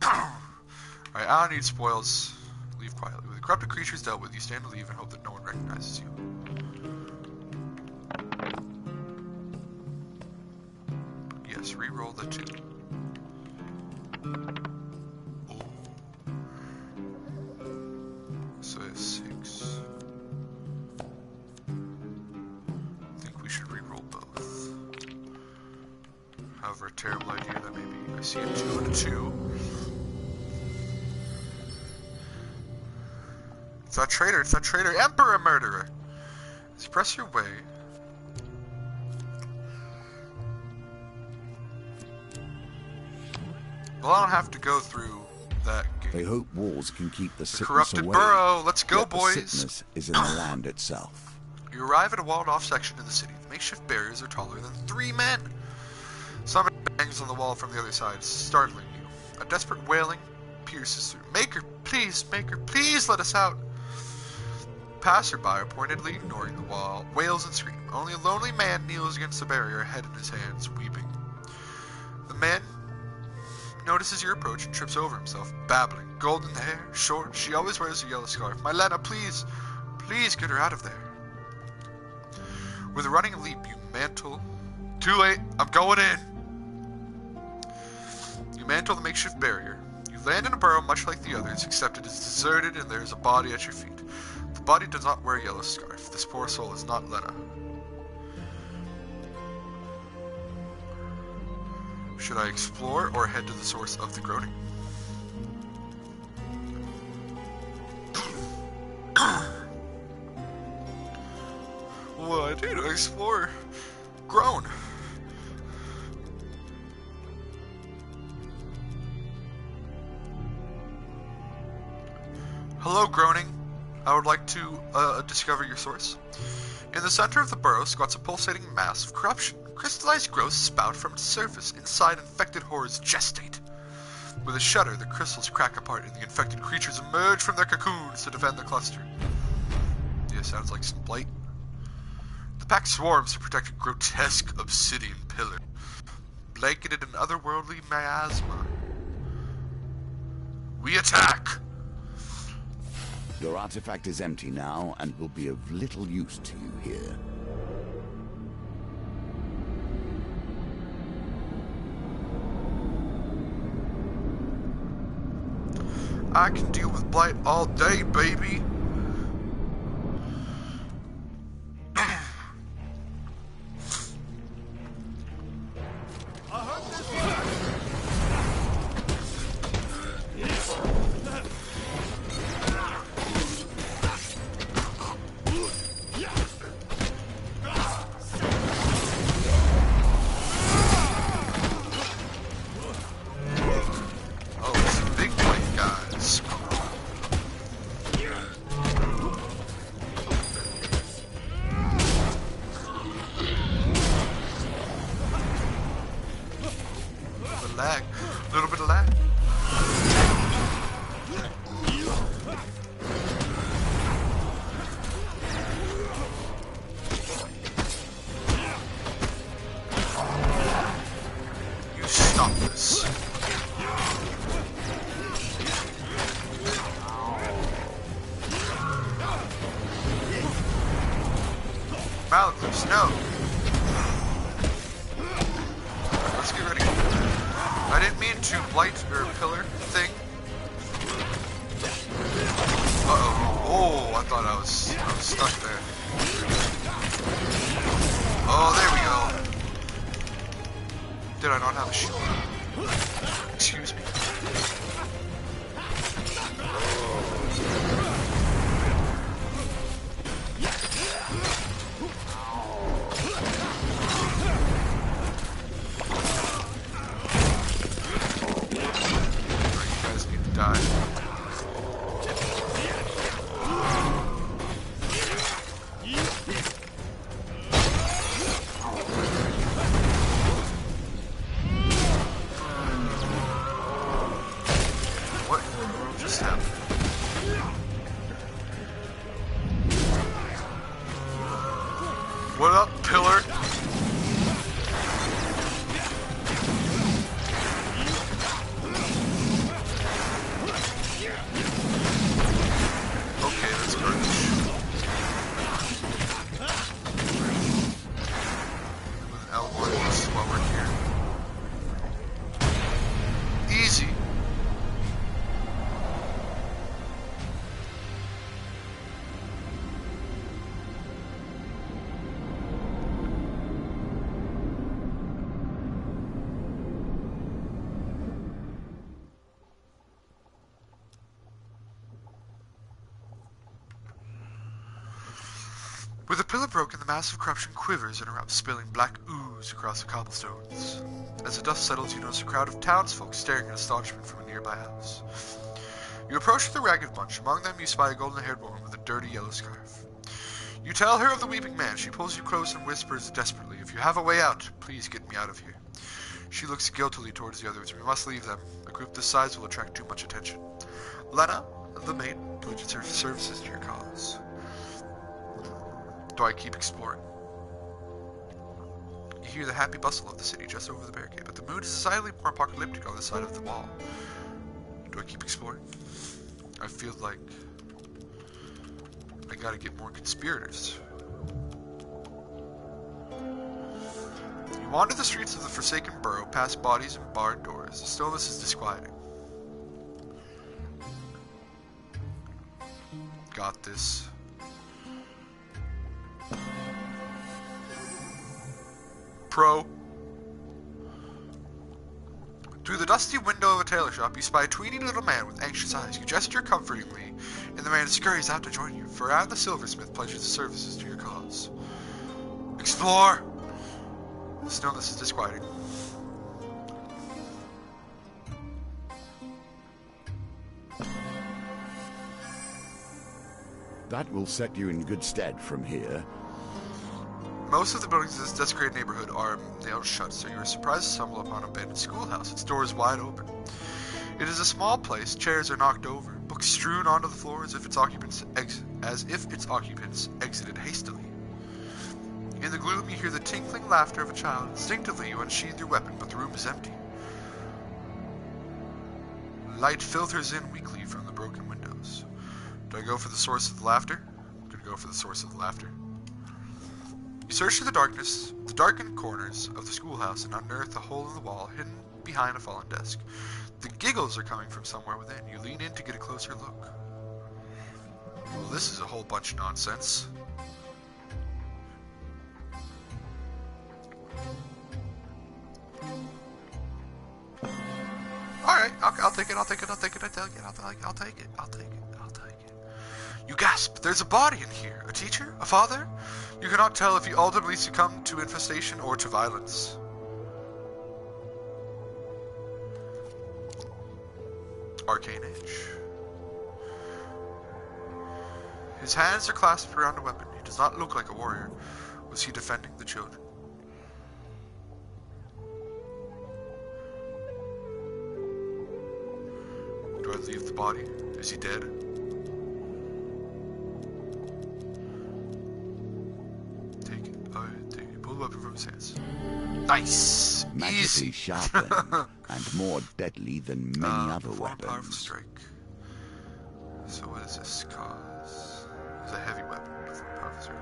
Alright, I don't need spoils. Leave quietly. With the corrupted creatures dealt with, you stand to leave and hope that no one recognizes you. Yes, re-roll the 2. Oh. So it's 6. I think we should re-roll both. However, a terrible idea that may be. I see a 2 and a 2. It's that traitor, it's that traitor, Emperor Murderer! Express your way. Well, I don't have to go through that gate. They hope walls can keep the sickness corrupted away. burrow, let's go, Yet boys! The sickness is in the land itself. You arrive at a walled-off section of the city. The makeshift barriers are taller than 3 men. Somebody bangs on the wall from the other side, startling you. A desperate wailing pierces through. Maker, please, let us out! Passerby, pointedly ignoring the wall, wails and screams. Only a lonely man kneels against the barrier, head in his hands, weeping. The man notices your approach and trips over himself, babbling. Golden hair, short, she always wears a yellow scarf. My Lena, please get her out of there. With a running leap, you mantle. Too late, I'm going in. You mantle the makeshift barrier. You land in a burrow much like the others, except it is deserted and there is a body at your feet. The body does not wear a yellow scarf. This poor soul is not Lena. Should I explore or head to the source of the groaning? What I do to explore? Groan. Hello, groaning. I would like to discover your source. In the center of the burrow squats a pulsating mass of corruption. Crystallized growths spout from its surface. Inside, infected horrors gestate. With a shudder, the crystals crack apart and the infected creatures emerge from their cocoons to defend the cluster. Yeah, sounds like some blight. The pack swarms to protect a grotesque obsidian pillar, blanketed in otherworldly miasma. We attack! Your artifact is empty now and will be of little use to you here. I can deal with blight all day, baby. Lag. A little bit of lag. pallet clips. No. Let's get ready. I didn't mean to blight or pillar thing. Uh-oh. Oh, I thought I was stuck there. Oh, there we go. Did I not have a shield? Excuse me. What up, pillar? Okay, that's garbage. With L1, this is while we're here. Easy. With the pillar broken, the mass of corruption quivers and erupts, spilling black ooze across the cobblestones. As the dust settles, you notice a crowd of townsfolk staring in astonishment from a nearby house. You approach with a ragged bunch. Among them, you spy a golden-haired woman with a dirty yellow scarf. You tell her of the weeping man. She pulls you close and whispers desperately, "If you have a way out, please get me out of here." She looks guiltily towards the others. "We must leave them. A group this size will attract too much attention." Lena, the maid, pledges her services to your cause. Do I keep exploring? You hear the happy bustle of the city just over the barricade, but the mood is decidedly more apocalyptic on the side of the wall. Do I keep exploring? I feel like I gotta get more conspirators. You wander the streets of the forsaken borough, past bodies and barred doors. The stillness is disquieting. Got this. Pro. Through the dusty window of a tailor shop, you spy a tweeny little man with anxious eyes. You gesture comfortingly, and the man scurries out to join you. Farad the silversmith pledges his services to your cause. Explore! The stillness is disquieting. That will set you in good stead from here. Most of the buildings in this desecrated neighborhood are nailed shut, so you are surprised to stumble upon an abandoned schoolhouse. Its door is wide open. It is a small place. Chairs are knocked over, books strewn onto the floor as if its occupants exited hastily. In the gloom, you hear the tinkling laughter of a child. Instinctively, you unsheathe your weapon, but the room is empty. Light filters in weakly from the broken windows. Do I go for the source of the laughter? I'm gonna go for the source of the laughter. You search through the darkness, the darkened corners of the schoolhouse, and unearth a hole in the wall hidden behind a fallen desk. The giggles are coming from somewhere within. You lean in to get a closer look. Well, this is a whole bunch of nonsense. Alright, I'll take it, I'll take it, I'll take it, I'll take it, I'll take it, I'll take it. You gasp, there's a body in here. A teacher? A father? You cannot tell if he ultimately succumbed to infestation or to violence. Arcane Edge. His hands are clasped around a weapon. He does not look like a warrior. Was he defending the children? Do I leave the body? Is he dead? Take it. Alright, take it. Pull the weapon from his hands. Nice! Magically Easy! sharper and more deadly than many other weapons. Powerful strike. So what does this cause? It's a heavy weapon. Powerful strike.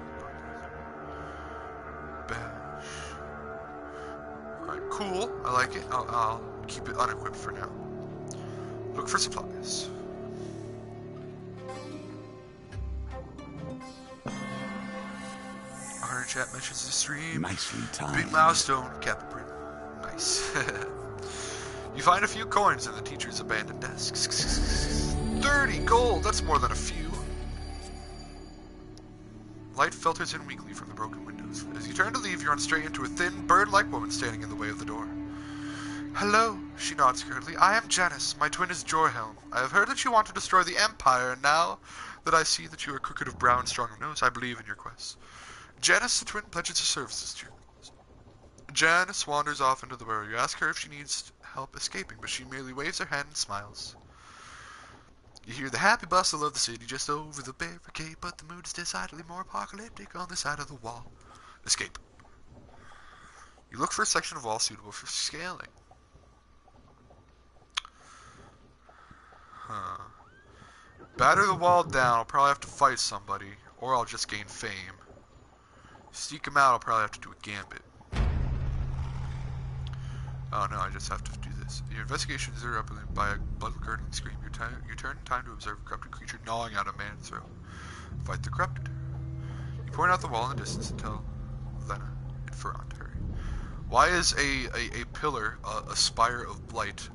badge. Alright, cool. I like it. I'll keep it unequipped for now. Look for supplies. Our chat mentions the stream. Nicely timed. Big milestone, Captain. Nice. You find a few coins in the teacher's abandoned desks. 30 gold! That's more than a few. Light filters in weakly from the broken windows. As you turn to leave, you run straight into a thin, bird-like woman standing in the way of the door. Hello, she nods curtly. I am Janice. My twin is Jorhelm. I have heard that you want to destroy the Empire, and now that I see that you are crooked of brow and strong of nose, I believe in your quest. Janice, the twin, pledges her services to you. Janice wanders off into the burrow. You ask her if she needs help escaping, but she merely waves her hand and smiles. You hear the happy bustle of the city just over the barricade, but the mood is decidedly more apocalyptic on the side of the wall. Escape. You look for a section of wall suitable for scaling. Batter the wall down, I'll probably have to fight somebody, or I'll just gain fame. Sneak him out, I'll probably have to do a gambit. Oh no, I just have to do this. Your investigations are up by a blood-curdling scream. You turn in time to observe a corrupted creature gnawing out a man's throat. Fight the corrupted. You point out the wall in the distance and tell Lena and Ferran to hurry. Why is a pillar, a spire of blight,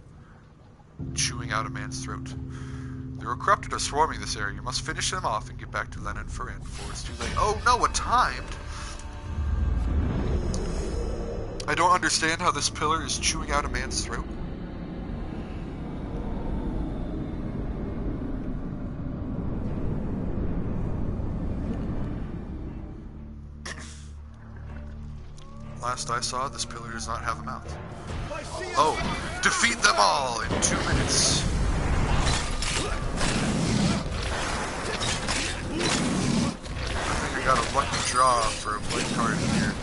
chewing out a man's throat? The corrupted are swarming this area. You must finish them off and get back to Lena and Ferran before it's too late. Oh no, it timed! I don't understand how this pillar is chewing out a man's throat. Last I saw, this pillar does not have a mouth. Oh, defeat them all in 2 minutes. I think I got a lucky draw for a blight card here.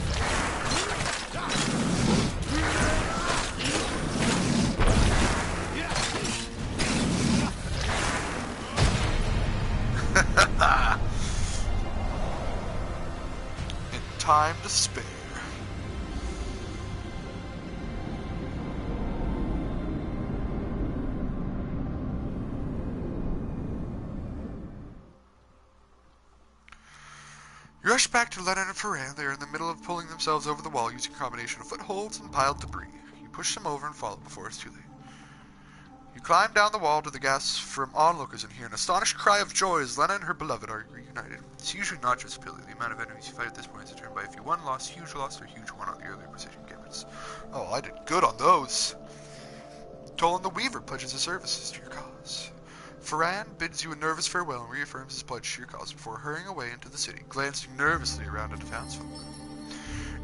And time to spare. You rush back to Lena and Ferran. They are in the middle of pulling themselves over the wall using a combination of footholds and piled debris. You push them over and follow before it's too late. You climb down the wall to the gasps from onlookers and hear an astonished cry of joy as Lena and her beloved are reunited. It's usually not just a pillar. The amount of enemies you fight at this point is determined by if you won, lost, huge loss, or huge won on the earlier precision gambits. Oh, I did good on those. Tolan the Weaver pledges his services to your cause. Ferran bids you a nervous farewell and reaffirms his pledge to your cause before hurrying away into the city, glancing nervously around at the townsfolk.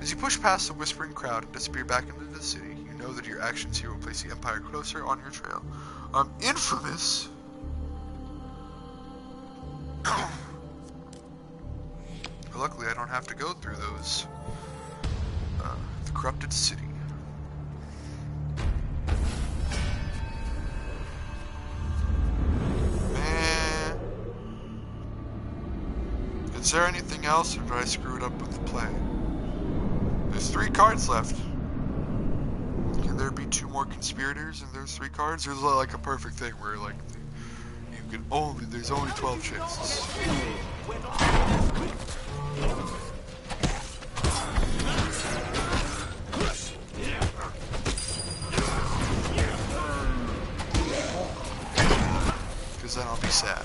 As you push past the whispering crowd and disappear back into the city, you know that your actions here will place the Empire closer on your trail. I'm infamous! Luckily, I don't have to go through those. The corrupted city. Is there anything else, or did I screw it up with the play? There's 3 cards left. Can there be 2 more conspirators and there's 3 cards? There's like a perfect thing where like there's only 12 chances. Because then I'll be sad.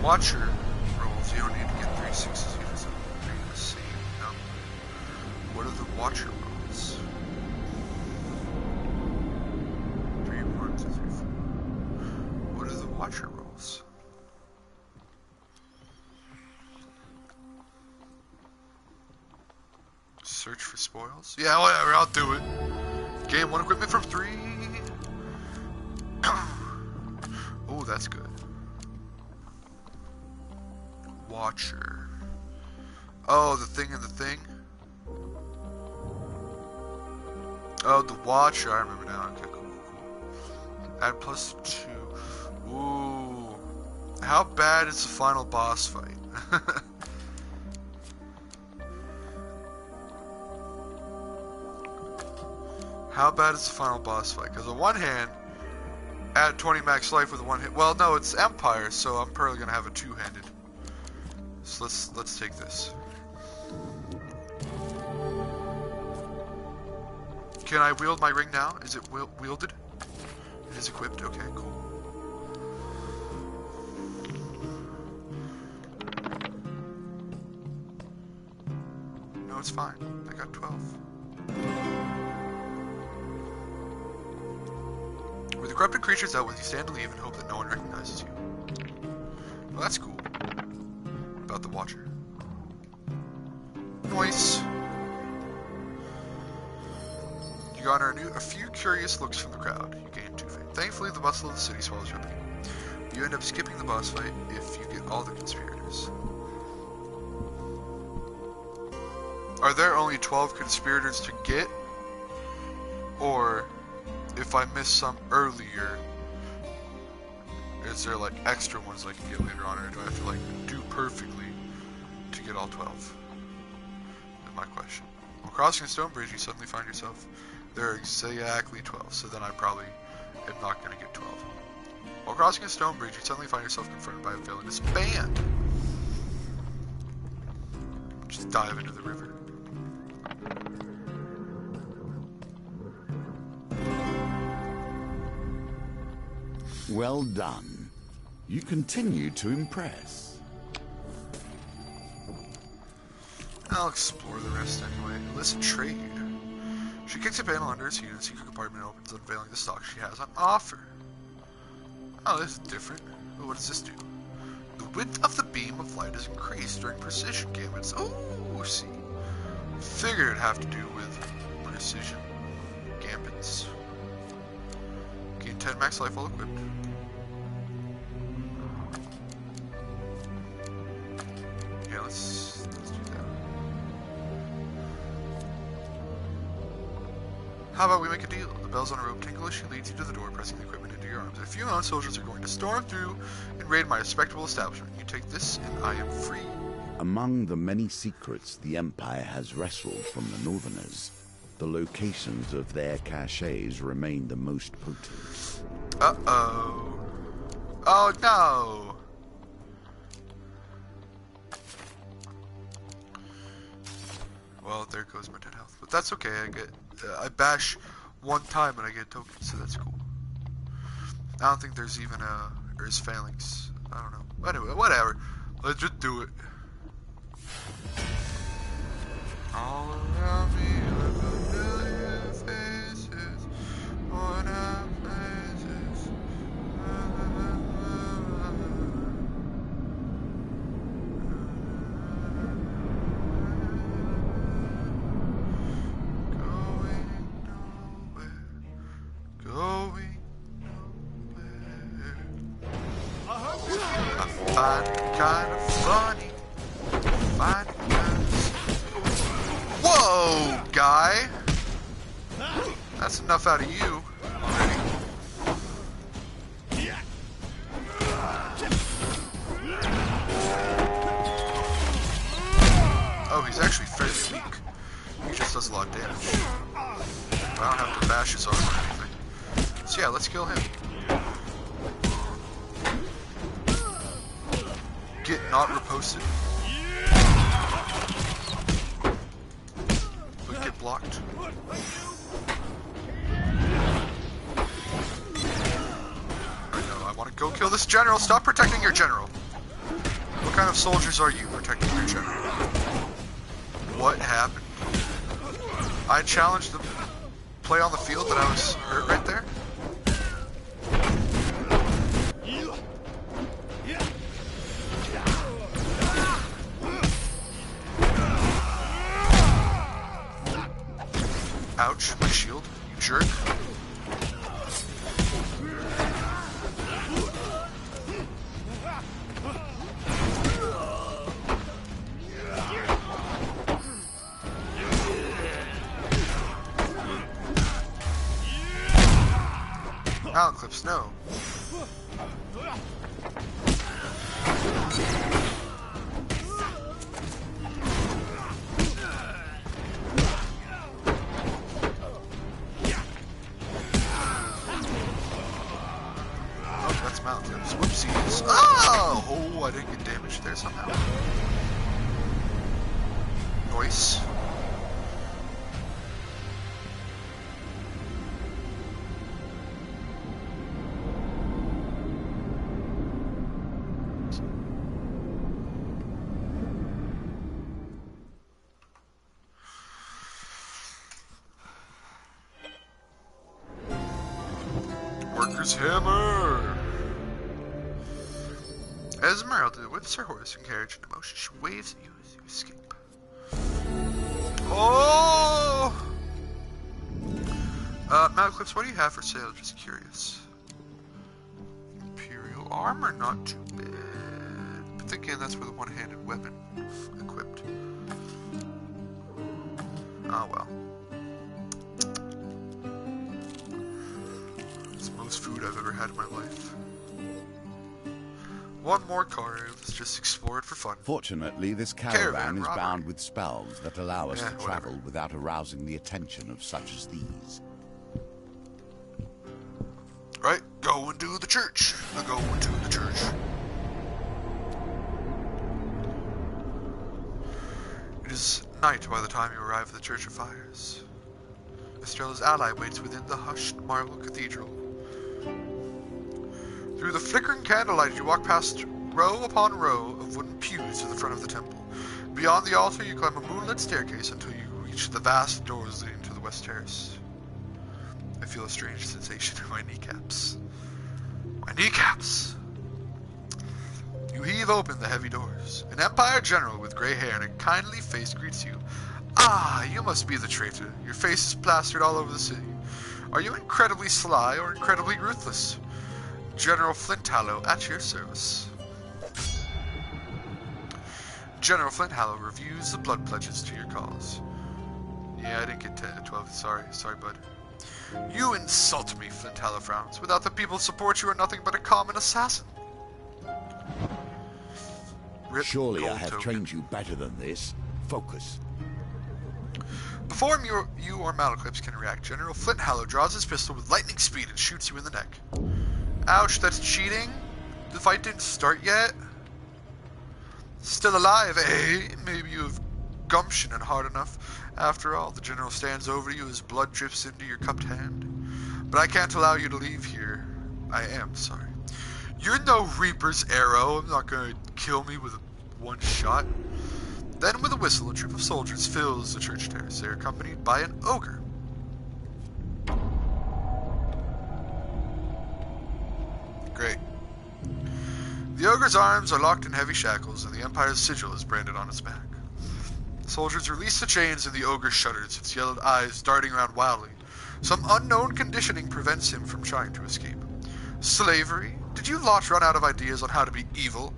Watcher rolls, you don't need to get 3 6s, you just need the same number. What are the Watcher rolls? 3 1 2 3 4. What are the Watcher rolls? Search for spoils? Yeah, whatever, I'll do it. Gain 1 equipment from 3. Oh, that's good. Watcher. Oh, the thing in the thing? Oh, the Watcher, I remember now. Okay, cool. Add +2. Ooh. How bad is the final boss fight? How bad is the final boss fight? Because on one hand, add 20 max life with one hit. Well, no, it's Empire, so I'm probably gonna have a two-handed. So let's take this. Can I wield my ring now? Is it wielded? It is equipped. Okay, cool. No, it's fine. I got 12. With the corrupted creatures out with you, stand to leave and hope that no one recognizes you. Well, that's cool. What about the Watcher? Nice. You garner a few curious looks from the crowd. You gain 2 fame. Thankfully, the bustle of the city swallows your pain. You end up skipping the boss fight if you get all the conspirators. Are there only 12 conspirators to get? Or, if I miss some earlier, is there like extra ones I can get later on, or do I have to like do perfectly to get all 12? That's my question. While crossing a stone bridge, you suddenly find yourself there are exactly 12, so then I probably am not going to get 12. While crossing a stone bridge, you suddenly find yourself confronted by a villainous band. Just dive into the river. Well done. You continue to impress. I'll explore the rest anyway. Listen, trade. She kicks a panel under his feet and a secret compartment opens, unveiling the stock she has on offer. Oh, this is different. But what does this do? The width of the beam of light is increased during precision gambits. Oh, see. Figured it'd have to do with precision gambits. Gain 10 max life while equipped. Yeah, let's do that. How about we make a deal? The bells on a rope tinkle as she leads you to the door, pressing the equipment into your arms. A few mounted soldiers are going to storm through and raid my respectable establishment. You take this, and I am free. Among the many secrets the Empire has wrestled from the Northerners, the locations of their caches remain the most potent. Uh-oh. Oh, no! Well, there goes my dead health. But that's okay, I bash one time and I get tokens, so that's cool. I don't think there's even there's phalanx. I don't know. Anyway, whatever. Let's just do it. All around me are familiar faces, worn out places. Going nowhere. I find it kind of funny. Whoa, guy! That's enough out of you already. Oh, he's actually fairly weak. He just does a lot of damage. I don't have to bash his arm or anything. So yeah, let's kill him. Get not reposted. But get blocked. I know, I want to go kill this general. Stop protecting your general. What kind of soldiers are you protecting your general? What happened? I challenged them to play on the field, but I was hurt right there? Ouch, my shield, you jerk. Mallet clips, no. Oh, that's mallet clips. Whoopsies. Oh! Oh, I didn't get damaged there somehow. Noise. Worker's hammer! Esmeralda whips her horse and carriage into motion. She waves at you as you escape. Oh! Malclips, what do you have for sale? Just curious. Imperial armor, not too bad. But then again, that's with a one-handed weapon equipped. Oh well. It's the most food I've ever had in my life. One more car, let's just explore it for fun. Fortunately, this caravan is robbery. bound with spells that allow us to whatever. travel without arousing the attention of such as these. Right, go into the church. Go into the church. It is night by the time you arrive at the Church of Fires. Estrella's ally waits within the hushed marble cathedral. Through the flickering candlelight, you walk past row upon row of wooden pews to the front of the temple. Beyond the altar, you climb a moonlit staircase until you reach the vast doors leading to the West Terrace. I feel a strange sensation in my kneecaps. My kneecaps! You heave open the heavy doors. An Empire general with gray hair and a kindly face greets you. Ah, you must be the traitor. Your face is plastered all over the city. Are you incredibly sly or incredibly ruthless? General Flinthallow at your service. General Flinthallow reviews the blood pledges to your cause. Yeah, I didn't get 12. Sorry, bud. You insult me, Flinthallow frowns. Without the people's support, you are nothing but a common assassin. Rip Surely gold I have token. trained you better than this. Focus. Before you or Malaclips can react, General Flinthallow draws his pistol with lightning speed and shoots you in the neck. Ouch, that's cheating? The fight didn't start yet? Still alive, eh? Maybe you have gumption and heart enough. After all, the General stands over you as blood drips into your cupped hand. But I can't allow you to leave here. I am sorry. You're no Reaper's arrow. I'm not going to kill me with one shot. Then with a whistle, a troop of soldiers fills the church terrace. They are accompanied by an ogre. Great. The ogre's arms are locked in heavy shackles, and the Empire's sigil is branded on his back. The soldiers release the chains, and the ogre shudders, its yellow eyes darting around wildly. Some unknown conditioning prevents him from trying to escape. Slavery? Did you lot run out of ideas on how to be evil?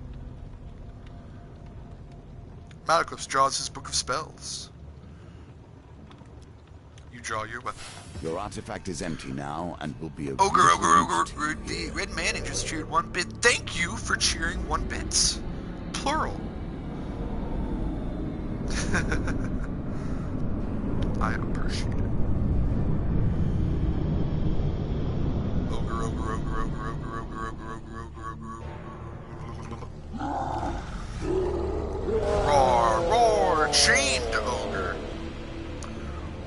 Malaclips draws his book of spells. You draw your weapon. Your artifact is empty now and will be a Ogre. useful The Red Manning just cheered 1 bit. Thank you for cheering 1 bits. Plural. I appreciate it. Roar, roar, chained ogre.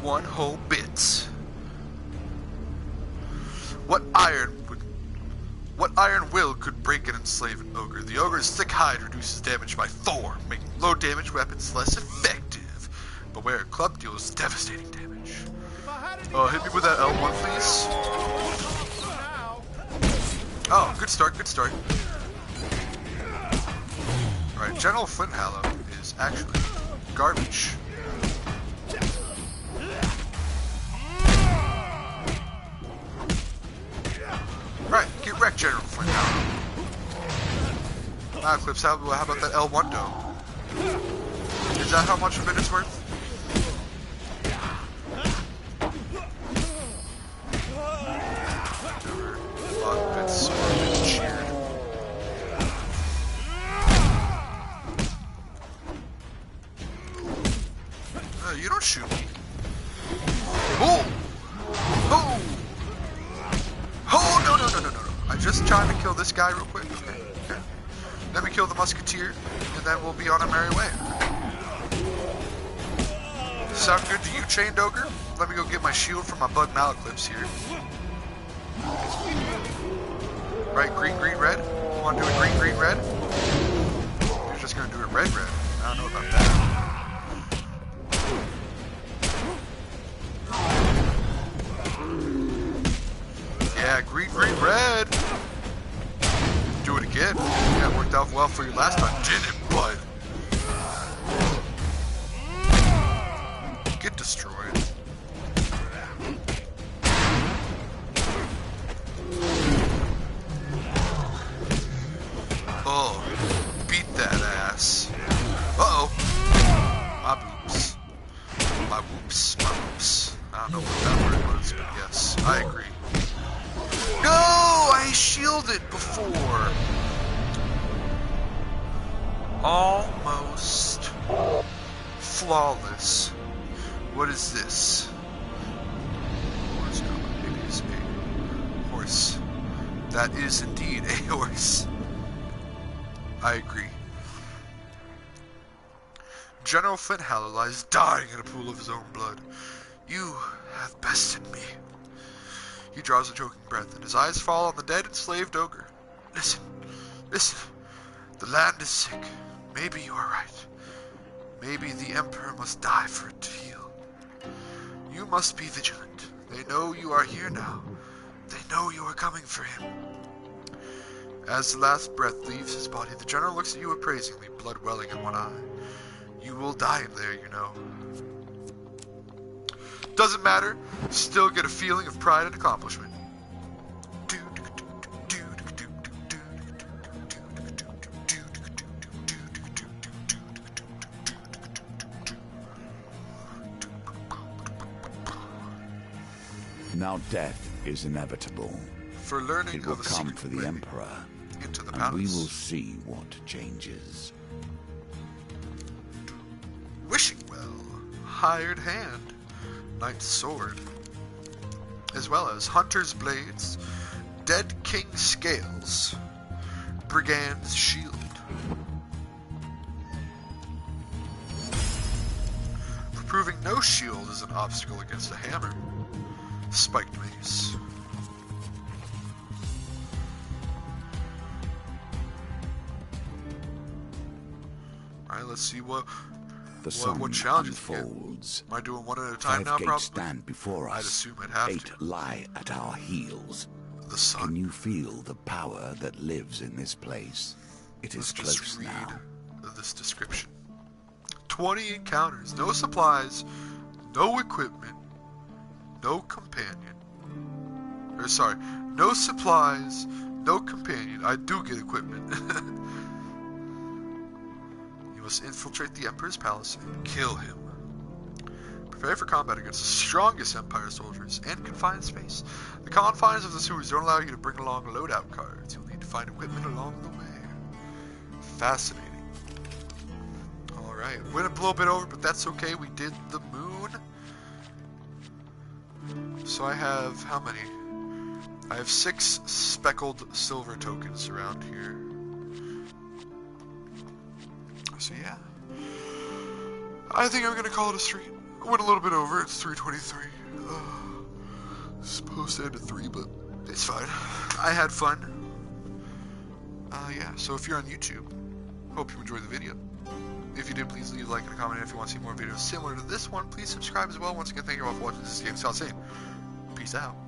1 whole bit. What iron will could break and enslave an ogre? The ogre Ogre's thick hide reduces damage by 4, making low damage weapons less effective. Beware, club deals devastating damage. Hit me with that L1, please. Oh, good start, good start. Alright, General Flinthallow is actually garbage. Alright, get wrecked, General Flinthallow. Eclipse, how about that L1 dome? Is that how much of it is worth? A lot of it's been cheered. You don't shoot me. Oh! Oh! Oh, no. I just trying to kill this guy real quick. Okay. Let me kill the musketeer, and then we'll be on our merry way. Sound good to you, Chained Ogre? Let me go get my shield from my bud Malaclips here. Right, green, red? You want to do it green, red? You're just going to do it red. I don't know about that. Yeah, green, red. Do it again. Yeah, it worked out well for you last time, didn't it, bud? Get destroyed. Oh, beat that ass. Uh-oh. My boops. My whoops. I don't know what that word was, but yes, I agree. No! I shielded before. Almost flawless. What is this? Horse? No, maybe it's a horse. That is indeed a horse. I agree. General Flinthallow lies dying in a pool of his own blood. You have bested me. He draws a choking breath, and his eyes fall on the dead enslaved ogre. Listen. The land is sick. Maybe you are right. Maybe the Emperor must die for it to heal. You must be vigilant. They know you are here now. They know you are coming for him. As the last breath leaves his body, the general looks at you appraisingly, blood welling in one eye. You will die in there, you know. Doesn't matter. Still get a feeling of pride and accomplishment. Now death is inevitable. For learning it will of the come secret for the way Emperor, into the and palace. we will see what changes. Wishing well, hired hand, knight's sword, as well as hunter's blades, dead king scales, brigand's shield. For proving no shield is an obstacle against a hammer, spiked mace. Alright, let's see what challenges unfolds. Am I doing one at a time 5 now, gates probably? stand before us. I'd assume I'd have 8 to. lie at our heels. The sun. Can you feel the power that lives in this place? It is Let's close just read now. this description. 20 encounters, no supplies, no equipment, no companion. No supplies, no companion. I do get equipment. You must infiltrate the Emperor's palace and kill him. Prepare for combat against the strongest Empire soldiers and confined space. The confines of the sewers don't allow you to bring along loadout cards. You'll need to find equipment along the way. Fascinating. Alright, went a little bit over, but that's okay. We did the moon. So I have, how many? I have 6 speckled silver tokens around here. So yeah. I think I'm going to call it a stream. Went a little bit over, it's 3:23. Supposed to end at 3, but it's fine. I had fun. Yeah, so if you're on YouTube, hope you enjoyed the video. If you did, please leave a like and a comment. If you want to see more videos similar to this one, please subscribe as well. Once again, thank you all for watching. This is GamingScot saying, peace out.